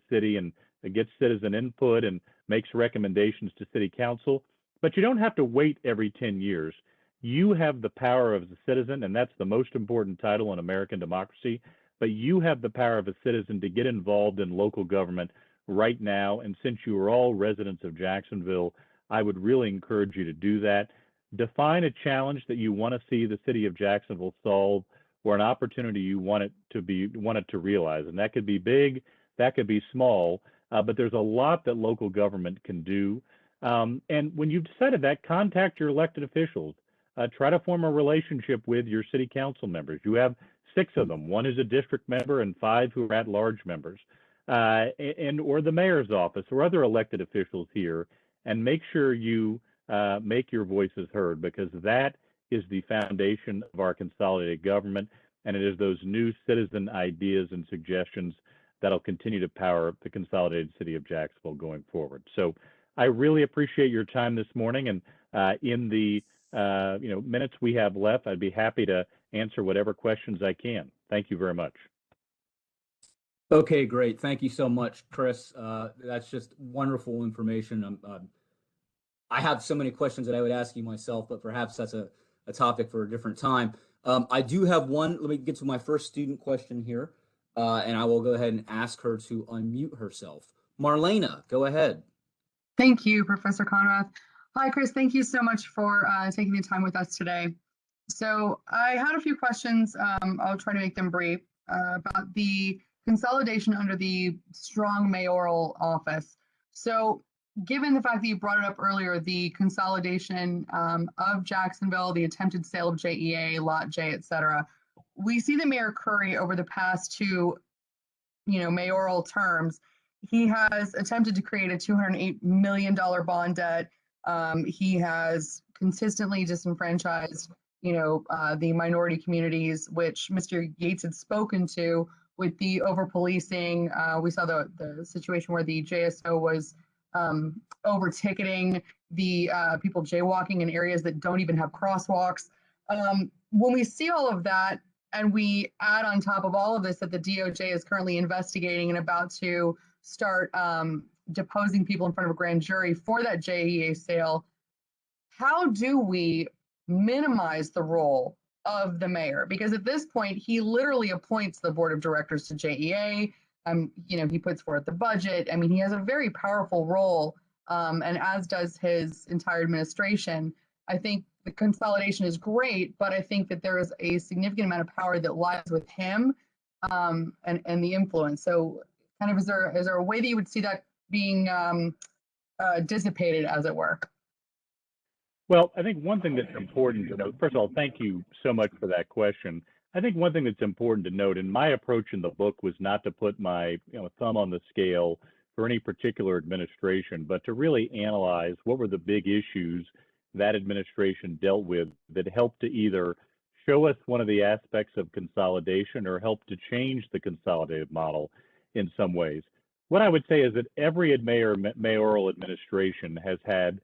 city and gets citizen input and makes recommendations to city council. But you don't have to wait every 10 years. You have the power of the citizen, and that's the most important title in American democracy. But you have the power of a citizen to get involved in local government right now. And since you are all residents of Jacksonville, I would really encourage you to do that. Define a challenge that you want to see the city of Jacksonville solve, or an opportunity you want it to realize. And that could be big, that could be small, but there's a lot that local government can do. And when you've decided that, contact your elected officials. Try to form a relationship with your city council members. You have 6 of them. 1 is a district member and 5 who are at-large members, or the mayor's office or other elected officials here, and make sure you make your voices heard, because that is the foundation of our consolidated government, and it is those new citizen ideas and suggestions that'll continue to power the consolidated city of Jacksonville going forward. So I really appreciate your time this morning, and in the minutes we have left, I'd be happy to answer whatever questions I can. Thank you very much. Okay, great. Thank you so much, Chris. That's just wonderful information. I have so many questions that I would ask you myself, but perhaps that's a topic for a different time. I do have one. Let me get to my first student question here, and I will go ahead and ask her to unmute herself. Marlena, go ahead. Thank you, Professor Cronrath. Hi, Chris. Thank you so much for taking the time with us today. So I had a few questions. I'll try to make them brief about the consolidation under the strong mayoral office. So given the fact that you brought it up earlier, the consolidation of Jacksonville, the attempted sale of JEA, Lot J, et cetera, we see that Mayor Curry over the past 2 mayoral terms, he has attempted to create a $208 million bond debt. He has consistently disenfranchised, the minority communities, which Mr. Yates had spoken to with the over-policing. We saw the situation where the JSO was over-ticketing the people jaywalking in areas that don't even have crosswalks. When we see all of that, and we add on top of all of this that the DOJ is currently investigating and about to start deposing people in front of a grand jury for that JEA sale, how do we minimize the role of the mayor? Because at this point, he literally appoints the board of directors to JEA. He puts forth the budget. I mean, he has a very powerful role, and as does his entire administration. I think the consolidation is great, but I think that there is a significant amount of power that lies with him and the influence. So kind of, is there a way that you would see that being dissipated, as it were? Well, I think one thing that's important to note, first of all, thank you so much for that question. I think one thing that's important to note, and my approach in the book was not to put my thumb on the scale for any particular administration, but to really analyze what were the big issues that administration dealt with that helped to either show us one of the aspects of consolidation or help to change the consolidated model in some ways. What I would say is that every mayoral administration has had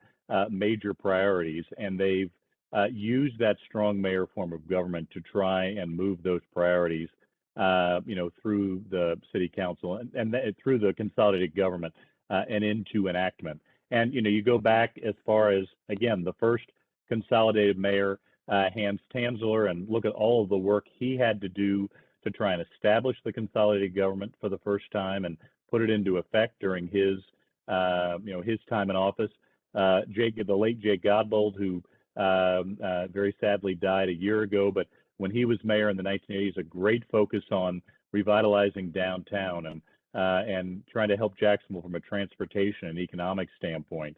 major priorities, and they've used that strong mayor form of government to try and move those priorities, through the city council and through the consolidated government and into enactment. And you go back as far as, again, the first consolidated mayor, Hans Tanzler, and look at all of the work he had to do to try and establish the consolidated government for the first time and put it into effect during his time in office. The late Jay Gobel, who very sadly died a year ago, but when he was mayor in the 1980s, a great focus on revitalizing downtown and trying to help Jacksonville from a transportation and economic standpoint.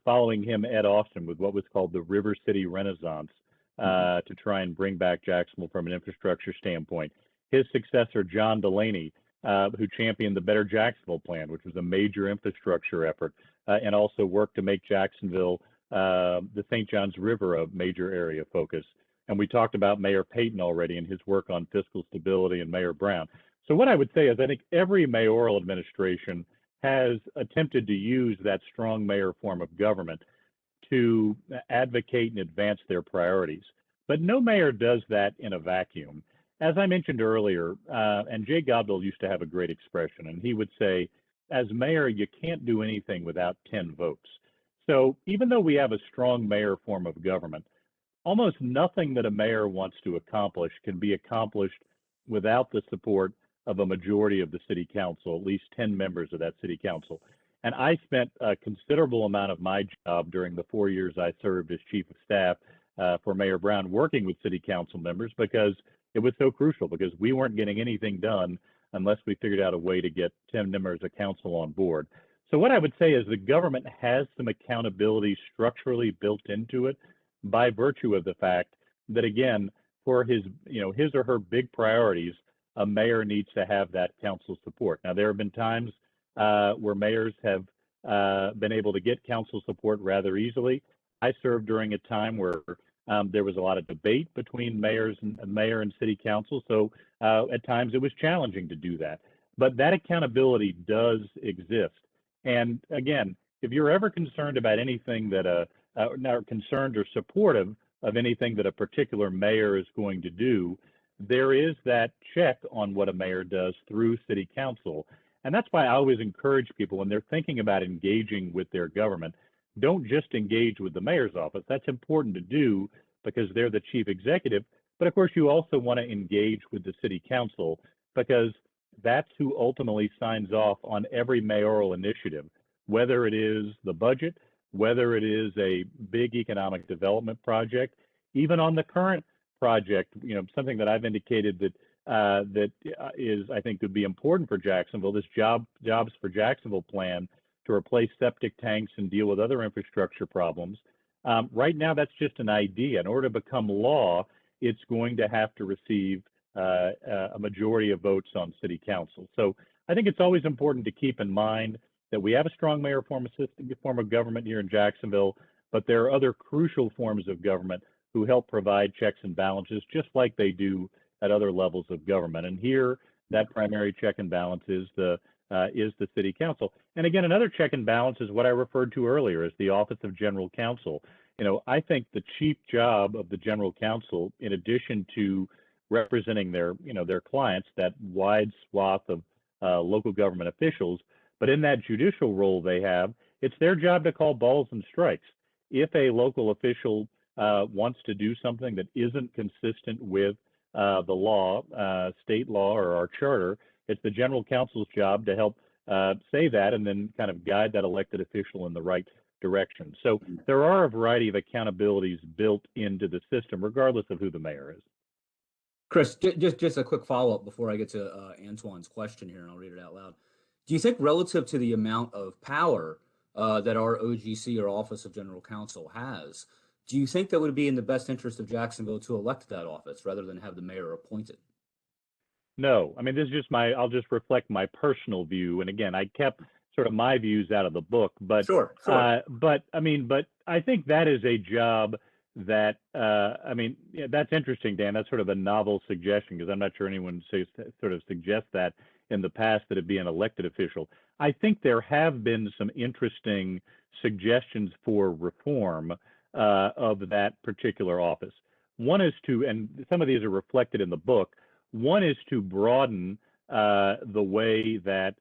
Following him, Ed Austin, with what was called the River City Renaissance to try and bring back Jacksonville from an infrastructure standpoint. His successor, John Delaney, who championed the Better Jacksonville Plan, which was a major infrastructure effort, and also worked to make Jacksonville the St. Johns River a major area of focus. And we talked about Mayor Peyton already and his work on fiscal stability, and Mayor Brown. So what I would say is I think every mayoral administration has attempted to use that strong mayor form of government to advocate and advance their priorities. But no mayor does that in a vacuum. As I mentioned earlier, and Jay Gobel used to have a great expression, and he would say, as mayor, you can't do anything without 10 votes. So even though we have a strong mayor form of government, almost nothing that a mayor wants to accomplish can be accomplished without the support of a majority of the city council, at least 10 members of that city council. And I spent a considerable amount of my job during the 4 years I served as chief of staff for Mayor Brown, working with city council members, because it was so crucial, because we weren't getting anything done unless we figured out a way to get 10 members of council on board. So what I would say is the government has some accountability structurally built into it by virtue of the fact that, again, for his or her big priorities, a mayor needs to have that council support. Now, there have been times where mayors have been able to get council support rather easily. I served during a time where there was a lot of debate between mayor and city council, so at times it was challenging to do that. But that accountability does exist. And again, if you're ever concerned about anything that not concerned or supportive of anything that a particular mayor is going to do, there is that check on what a mayor does through city council. And that's why I always encourage people, when they're thinking about engaging with their government, don't just engage with the mayor's office. That's important to do because they're the chief executive. But of course, you also want to engage with the city council, because that's who ultimately signs off on every mayoral initiative, whether it is the budget, whether it is a big economic development project, even on the current project, something that I've indicated that is, I think, could be important for Jacksonville, this Jobs for Jacksonville plan to replace septic tanks and deal with other infrastructure problems. Right now, that's just an idea. In order to become law, it's going to have to receive a majority of votes on city council. So I think it's always important to keep in mind that we have a strong mayor form of government here in Jacksonville, but there are other crucial forms of government who help provide checks and balances, just like they do at other levels of government. And here, that primary check and balance is the city council. And again, another check and balance is what I referred to earlier as the Office of General Counsel. I think the chief job of the General Counsel, in addition to representing their clients, that wide swath of local government officials, but in that judicial role they have, it's their job to call balls and strikes. If a local official wants to do something that isn't consistent with the law, state law, or our charter, it's the General Counsel's job to help say that and then kind of guide that elected official in the right direction. So there are a variety of accountabilities built into the system, regardless of who the mayor is. Chris, just a quick follow-up before I get to Antoine's question here, and I'll read it out loud. Do you think, relative to the amount of power that our OGC, or Office of General Counsel, has, do you think that would be in the best interest of Jacksonville to elect that office rather than have the mayor appointed? No, I mean, this is just I'll just reflect my personal view. And again, I kept sort of my views out of the book, but Sure. But I think that is a job that that's interesting, Dan. That's sort of a novel suggestion, because I'm not sure anyone sort of suggests that in the past, that it be an elected official. I think there have been some interesting suggestions for reform of that particular office. One is to, and some of these are reflected in the book, one is to broaden the way that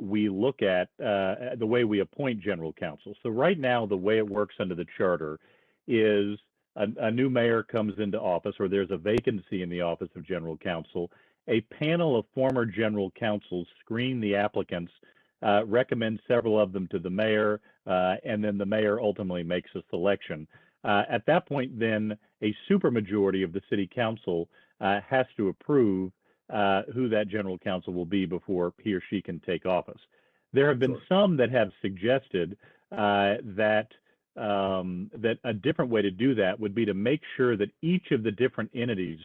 we look at the way we appoint general counsel. So right now, the way it works under the charter is a new mayor comes into office, or there's a vacancy in the Office of General Counsel. A panel of former general counsels screen the applicants, recommend several of them to the mayor, and then the mayor ultimately makes a selection. At that point, then a supermajority of the city council has to approve who that general counsel will be before he or she can take office. There have been some that have suggested that a different way to do that would be to make sure that each of the different entities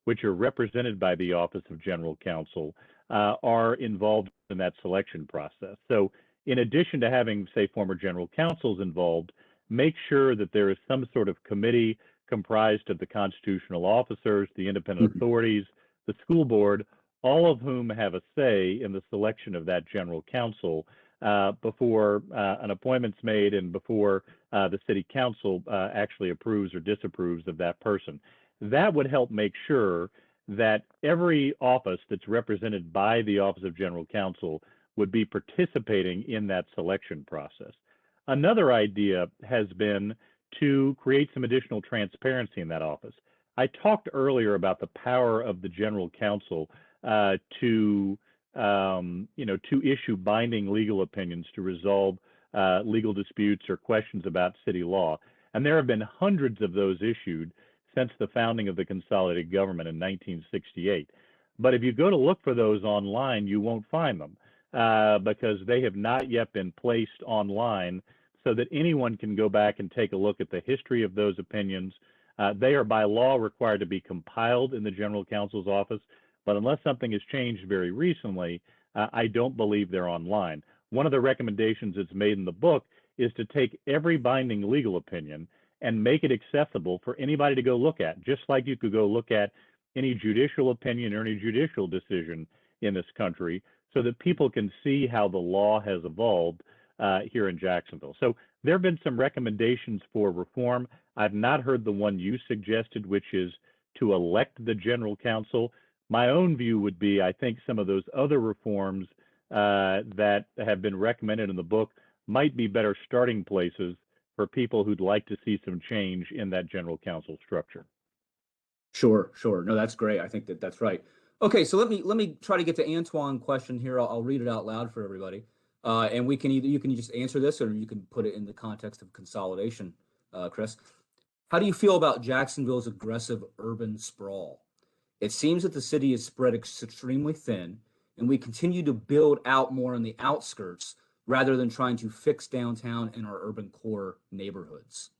which are represented by the Office of General Counsel are involved in that selection process. So in addition to having, say, former general counsels involved, make sure that there is some sort of committee comprised of the constitutional officers, the independent authorities, the school board, all of whom have a say in the selection of that general counsel before an appointment's made and before the city council actually approves or disapproves of that person. That would help make sure that every office that's represented by the Office of General Counsel would be participating in that selection process. Another idea has been to create some additional transparency in that office. I talked earlier about the power of the General Counsel to issue binding legal opinions to resolve legal disputes or questions about city law. And there have been hundreds of those issued since the founding of the consolidated government in 1968. But if you go to look for those online, you won't find them because they have not yet been placed online so that anyone can go back and take a look at the history of those opinions. They are by law required to be compiled in the General Counsel's office, but unless something has changed very recently, I don't believe they're online. One of the recommendations that's made in the book is to take every binding legal opinion and make it accessible for anybody to go look at, just like you could go look at any judicial opinion or any judicial decision in this country, so that people can see how the law has evolved here in Jacksonville. So there have been some recommendations for reform. I've not heard the one you suggested, which is to elect the general counsel. My own view would be, I think some of those other reforms that have been recommended in the book might be better starting places for people who'd like to see some change in that general counsel structure. Sure. No, that's great. I think that's right. Okay, so let me try to get to Antoine's question here. I'll read it out loud for everybody, and we can you can just answer this, or you can put it in the context of consolidation. Chris, how do you feel about Jacksonville's aggressive urban sprawl? It seems that the city is spread extremely thin, and we continue to build out more on the outskirts rather than trying to fix downtown and our urban core neighborhoods.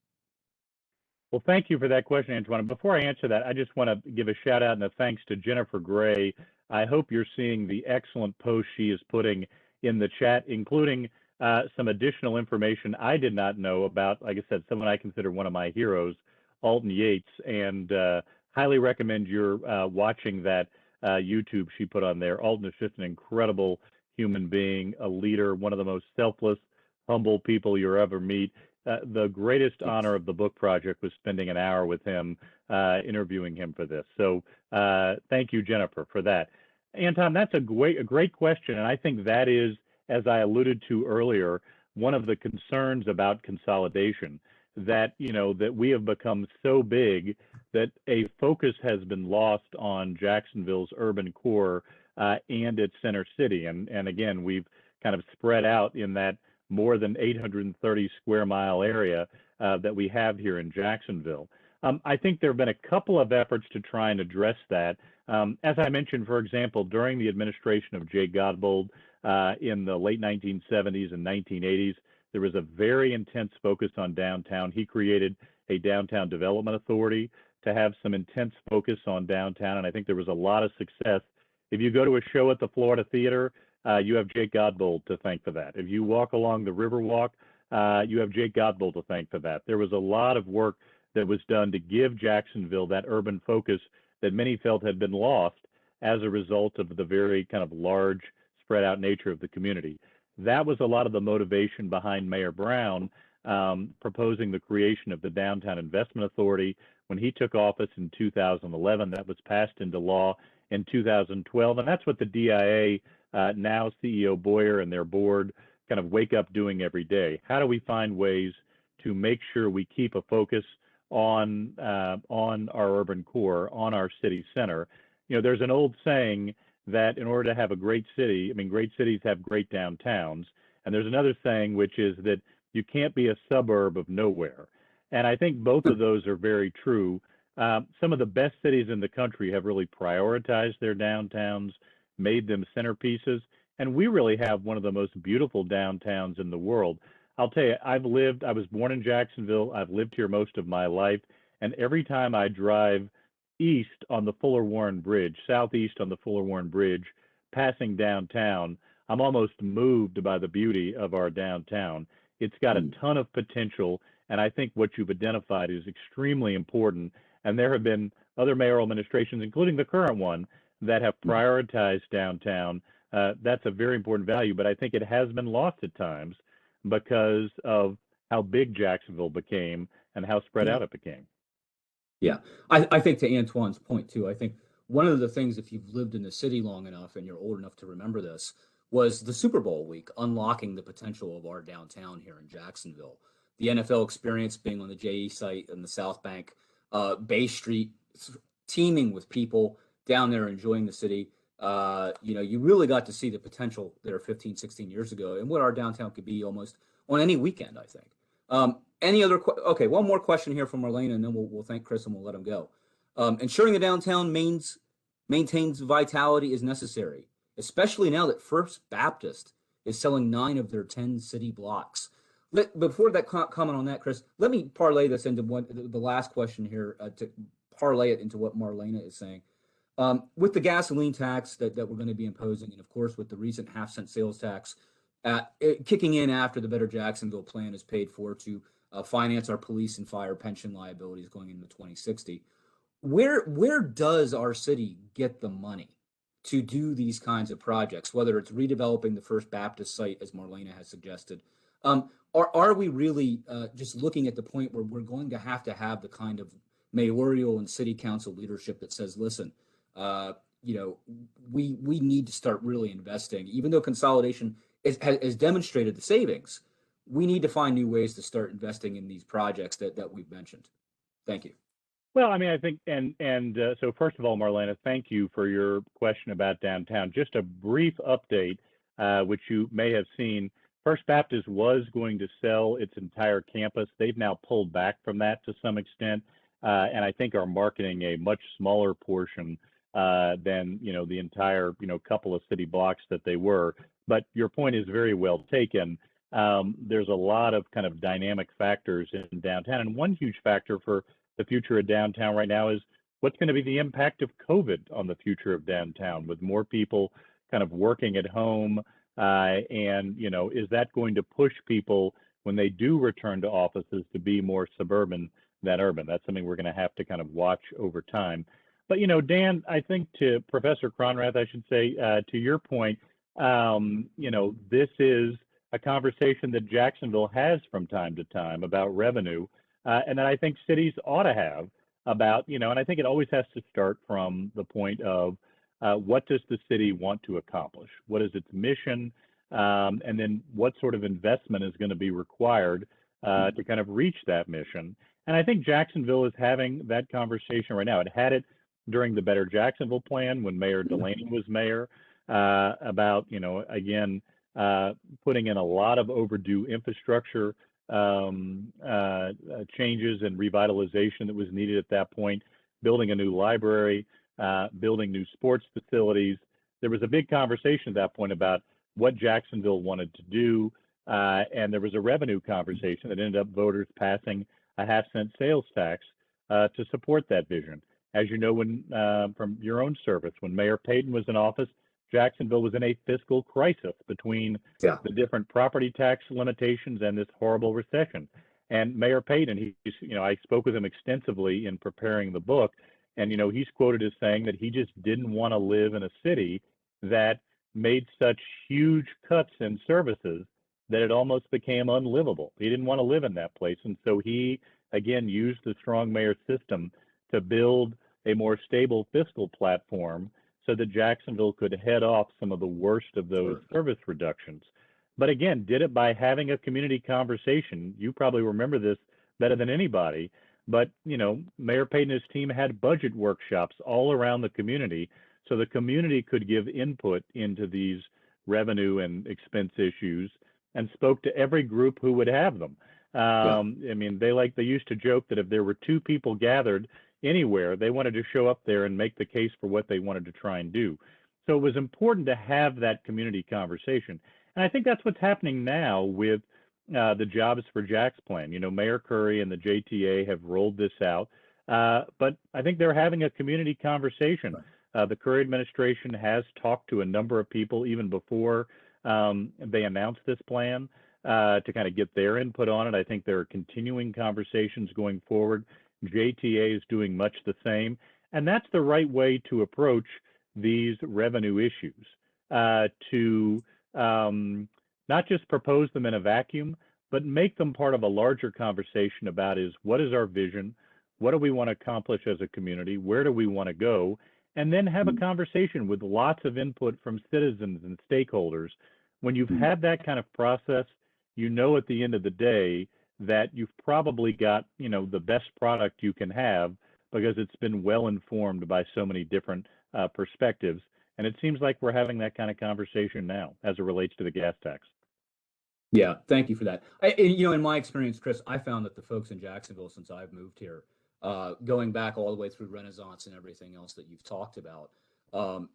Well, thank you for that question, Antoine. Before I answer that, I just want to give a shout out and a thanks to Jennifer Gray. I hope you're seeing the excellent post she is putting in the chat, including some additional information I did not know about, like I said, someone I consider one of my heroes, Alton Yates, and highly recommend you're watching that YouTube she put on there. Alton is just an incredible human being, a leader, one of the most selfless, humble people you'll ever meet. The greatest honor of the book project was spending an hour with him, interviewing him for this. So thank you, Jennifer, for that. Anton, that's a great question. And I think that is, as I alluded to earlier, one of the concerns about consolidation, that, that we have become so big that a focus has been lost on Jacksonville's urban core and its center city. And again, we've kind of spread out in that more than 830 square mile area that we have here in Jacksonville. I think there have been a couple of efforts to try and address that. As I mentioned, for example, during the administration of Jay Gobel in the late 1970s and 1980s, there was a very intense focus on downtown. He created a downtown development authority to have some intense focus on downtown, and I think there was a lot of success. If you go to a show at the Florida Theater, you have Jake Godbold to thank for that. If you walk along the Riverwalk, you have Jake Godbold to thank for that. There was a lot of work that was done to give Jacksonville that urban focus that many felt had been lost as a result of the very kind of large, spread out nature of the community. That was a lot of the motivation behind Mayor Brown proposing the creation of the Downtown Investment Authority. When he took office in 2011, that was passed into law in 2012, and that's what the DIA, now CEO Boyer and their board, kind of wake up doing every day. How do we find ways to make sure we keep a focus on our urban core, on our city center? There's an old saying that in order to have a great city, great cities have great downtowns. And there's another saying, which is that you can't be a suburb of nowhere. And I think both of those are very true. Some of the best cities in the country have really prioritized their downtowns, made them centerpieces. And we really have one of the most beautiful downtowns in the world. I'll tell you, I was born in Jacksonville. I've lived here most of my life. And every time I drive east on the Fuller Warren Bridge, southeast on the Fuller Warren Bridge, passing downtown, I'm almost moved by the beauty of our downtown. It's got a ton of potential, And I think what you've identified is extremely important. And there have been other mayoral administrations, including the current one, that have prioritized downtown. That's a very important value, but I think it has been lost at times because of how big Jacksonville became and how spread out it became. Yeah, I think to Antoine's point too, I think one of the things, if you've lived in the city long enough and you're old enough to remember this, was the Super Bowl week unlocking the potential of our downtown here in Jacksonville. The NFL experience being on the JE site in the South Bank, Bay Street, teeming with people down there enjoying the city. You really got to see the potential there 15, 16 years ago and what our downtown could be almost on any weekend, I think. Any other, okay, one more question here from Marlena, and then we'll thank Chris and we'll let him go. Ensuring the downtown maintains vitality is necessary, especially now that First Baptist is selling 9 of their 10 city blocks. Before that comment on that, Chris, let me parlay this into the last question here to parlay it into what Marlena is saying. With the gasoline tax that we're going to be imposing, and of course with the recent half-cent sales tax kicking in after the Better Jacksonville plan is paid for to finance our police and fire pension liabilities going into 2060, where does our city get the money to do these kinds of projects, whether it's redeveloping the First Baptist site, as Marlena has suggested? Are we really just looking at the point where we're going to have the kind of mayoral and city council leadership that says, listen, we need to start really investing, even though consolidation has demonstrated the savings, we need to find new ways to start investing in these projects that we've mentioned. Thank you. Well, I mean, I think, so first of all, Marlena, thank you for your question about downtown. Just a brief update, which you may have seen. First Baptist was going to sell its entire campus. They've now pulled back from that to some extent, and I think are marketing a much smaller portion than the entire couple of city blocks that they were. But your point is very well taken. There's a lot of kind of dynamic factors in downtown, and one huge factor for the future of downtown right now is what's going to be the impact of COVID on the future of downtown, with more people kind of working at home, and is that going to push people when they do return to offices to be more suburban than urban? That's something we're going to have to kind of watch over time. But Dan, I think to Professor Cronrath, I should say, to your point, this is a conversation that Jacksonville has from time to time about revenue, and that I think cities ought to have about, and I think it always has to start from the point of what does the city want to accomplish? What is its mission? And then what sort of investment is going to be required to kind of reach that mission? And I think Jacksonville is having that conversation right now. It had it during the Better Jacksonville plan when Mayor Delaney was mayor, about, again, putting in a lot of overdue infrastructure changes and revitalization that was needed at that point, building a new library, building new sports facilities. There was a big conversation at that point about what Jacksonville wanted to do, and there was a revenue conversation that ended up voters passing a half-cent sales tax to support that vision. As you know, when from your own service, when Mayor Peyton was in office, Jacksonville was in a fiscal crisis between the different property tax limitations and this horrible recession. And Mayor Peyton, I spoke with him extensively in preparing the book, and he's quoted as saying that he just didn't want to live in a city that made such huge cuts in services that it almost became unlivable. He didn't want to live in that place, and so he again used the strong mayor system to build a more stable fiscal platform so that Jacksonville could head off some of the worst of those service reductions. But again, did it by having a community conversation. You probably remember this better than anybody, but Mayor Peyton and his team had budget workshops all around the community so the community could give input into these revenue and expense issues and spoke to every group who would have them. I mean, they used to joke that if there were 2 people gathered anywhere, they wanted to show up there and make the case for what they wanted to try and do. So it was important to have that community conversation. And I think that's what's happening now with the Jobs for Jacks plan. Mayor Curry and the JTA have rolled this out, but I think they're having a community conversation. The Curry administration has talked to a number of people even before they announced this plan. to kind of get their input on it. I think there are continuing conversations going forward. JTA is doing much the same, and that's the right way to approach these revenue issues, to not just propose them in a vacuum, but make them part of a larger conversation about what is our vision, what do we want to accomplish as a community, where do we want to go, and then have a conversation with lots of input from citizens and stakeholders. When you've had that kind of process, you know at the end of the day that you've probably got, the best product you can have, because it's been well informed by so many different perspectives. And it seems like we're having that kind of conversation now as it relates to the gas tax. Yeah, thank you for that. In my experience, Chris, I found that the folks in Jacksonville, since I've moved here, going back all the way through Renaissance and everything else that you've talked about,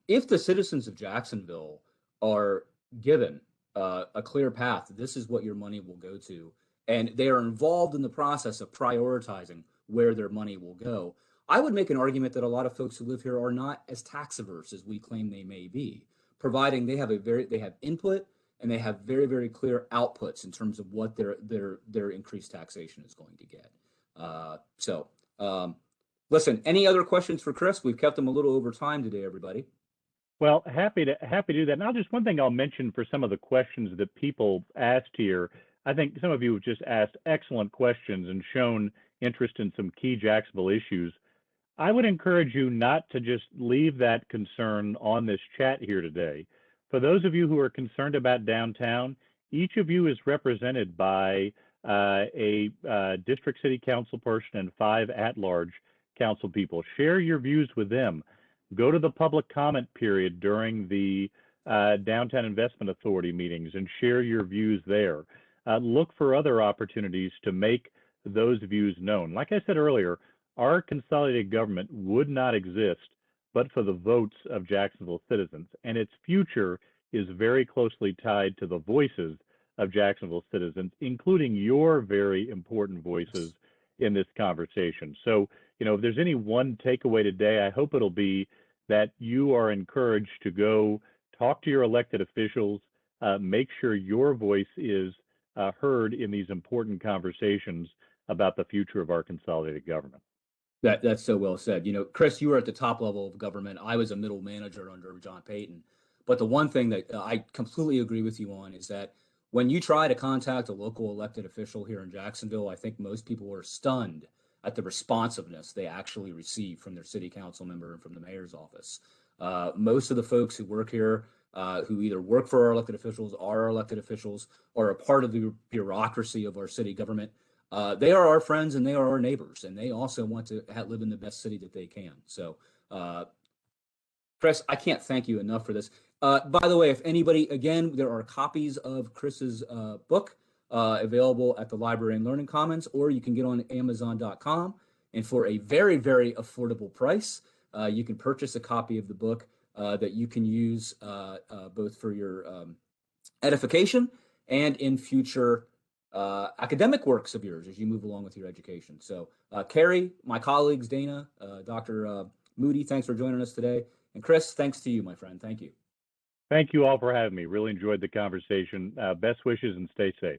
if the citizens of Jacksonville are given a clear path, this is what your money will go to, and they are involved in the process of prioritizing where their money will go, I would make an argument that a lot of folks who live here are not as tax averse as we claim they may be, providing they have input and they have very, very clear outputs in terms of what their increased taxation is going to get. Listen, any other questions for Chris? We've kept them a little over time today, everybody. Well, happy to do that. Now, just one thing I'll mention for some of the questions that people asked here. I think some of you have just asked excellent questions and shown interest in some key Jacksonville issues. I would encourage you not to just leave that concern on this chat here today. For those of you who are concerned about downtown, each of you is represented by a district city council person and 5 at-large council people. Share your views with them. Go to the public comment period during the Downtown Investment Authority meetings and share your views there. Look for other opportunities to make those views known. Like I said earlier, our consolidated government would not exist but for the votes of Jacksonville citizens, and its future is very closely tied to the voices of Jacksonville citizens, including your very important voices in this conversation. So, if there's any one takeaway today, I hope it'll be that you are encouraged to go talk to your elected officials, make sure your voice is heard in these important conversations about the future of our consolidated government. That's so well said. Chris, you were at the top level of government. I was a middle manager under John Peyton. But the one thing that I completely agree with you on is that when you try to contact a local elected official here in Jacksonville, I think most people are stunned at the responsiveness they actually receive from their city council member and from the mayor's office. Most of the folks who work here, who either work for our elected officials, are our elected officials, or are part of the bureaucracy of our city government, they are our friends and they are our neighbors, and they also want to live in the best city that they can. So, Chris, I can't thank you enough for this. By the way, if anybody, again, there are copies of Chris's book available at the Library and Learning Commons, or you can get on Amazon.com, and for a very, very affordable price, you can purchase a copy of the book that you can use both for your edification and in future academic works of yours as you move along with your education. So, Carrie, my colleagues, Dana, Dr. Moody, thanks for joining us today. And Chris, thanks to you, my friend. Thank you. Thank you all for having me. Really enjoyed the conversation. Best wishes and stay safe.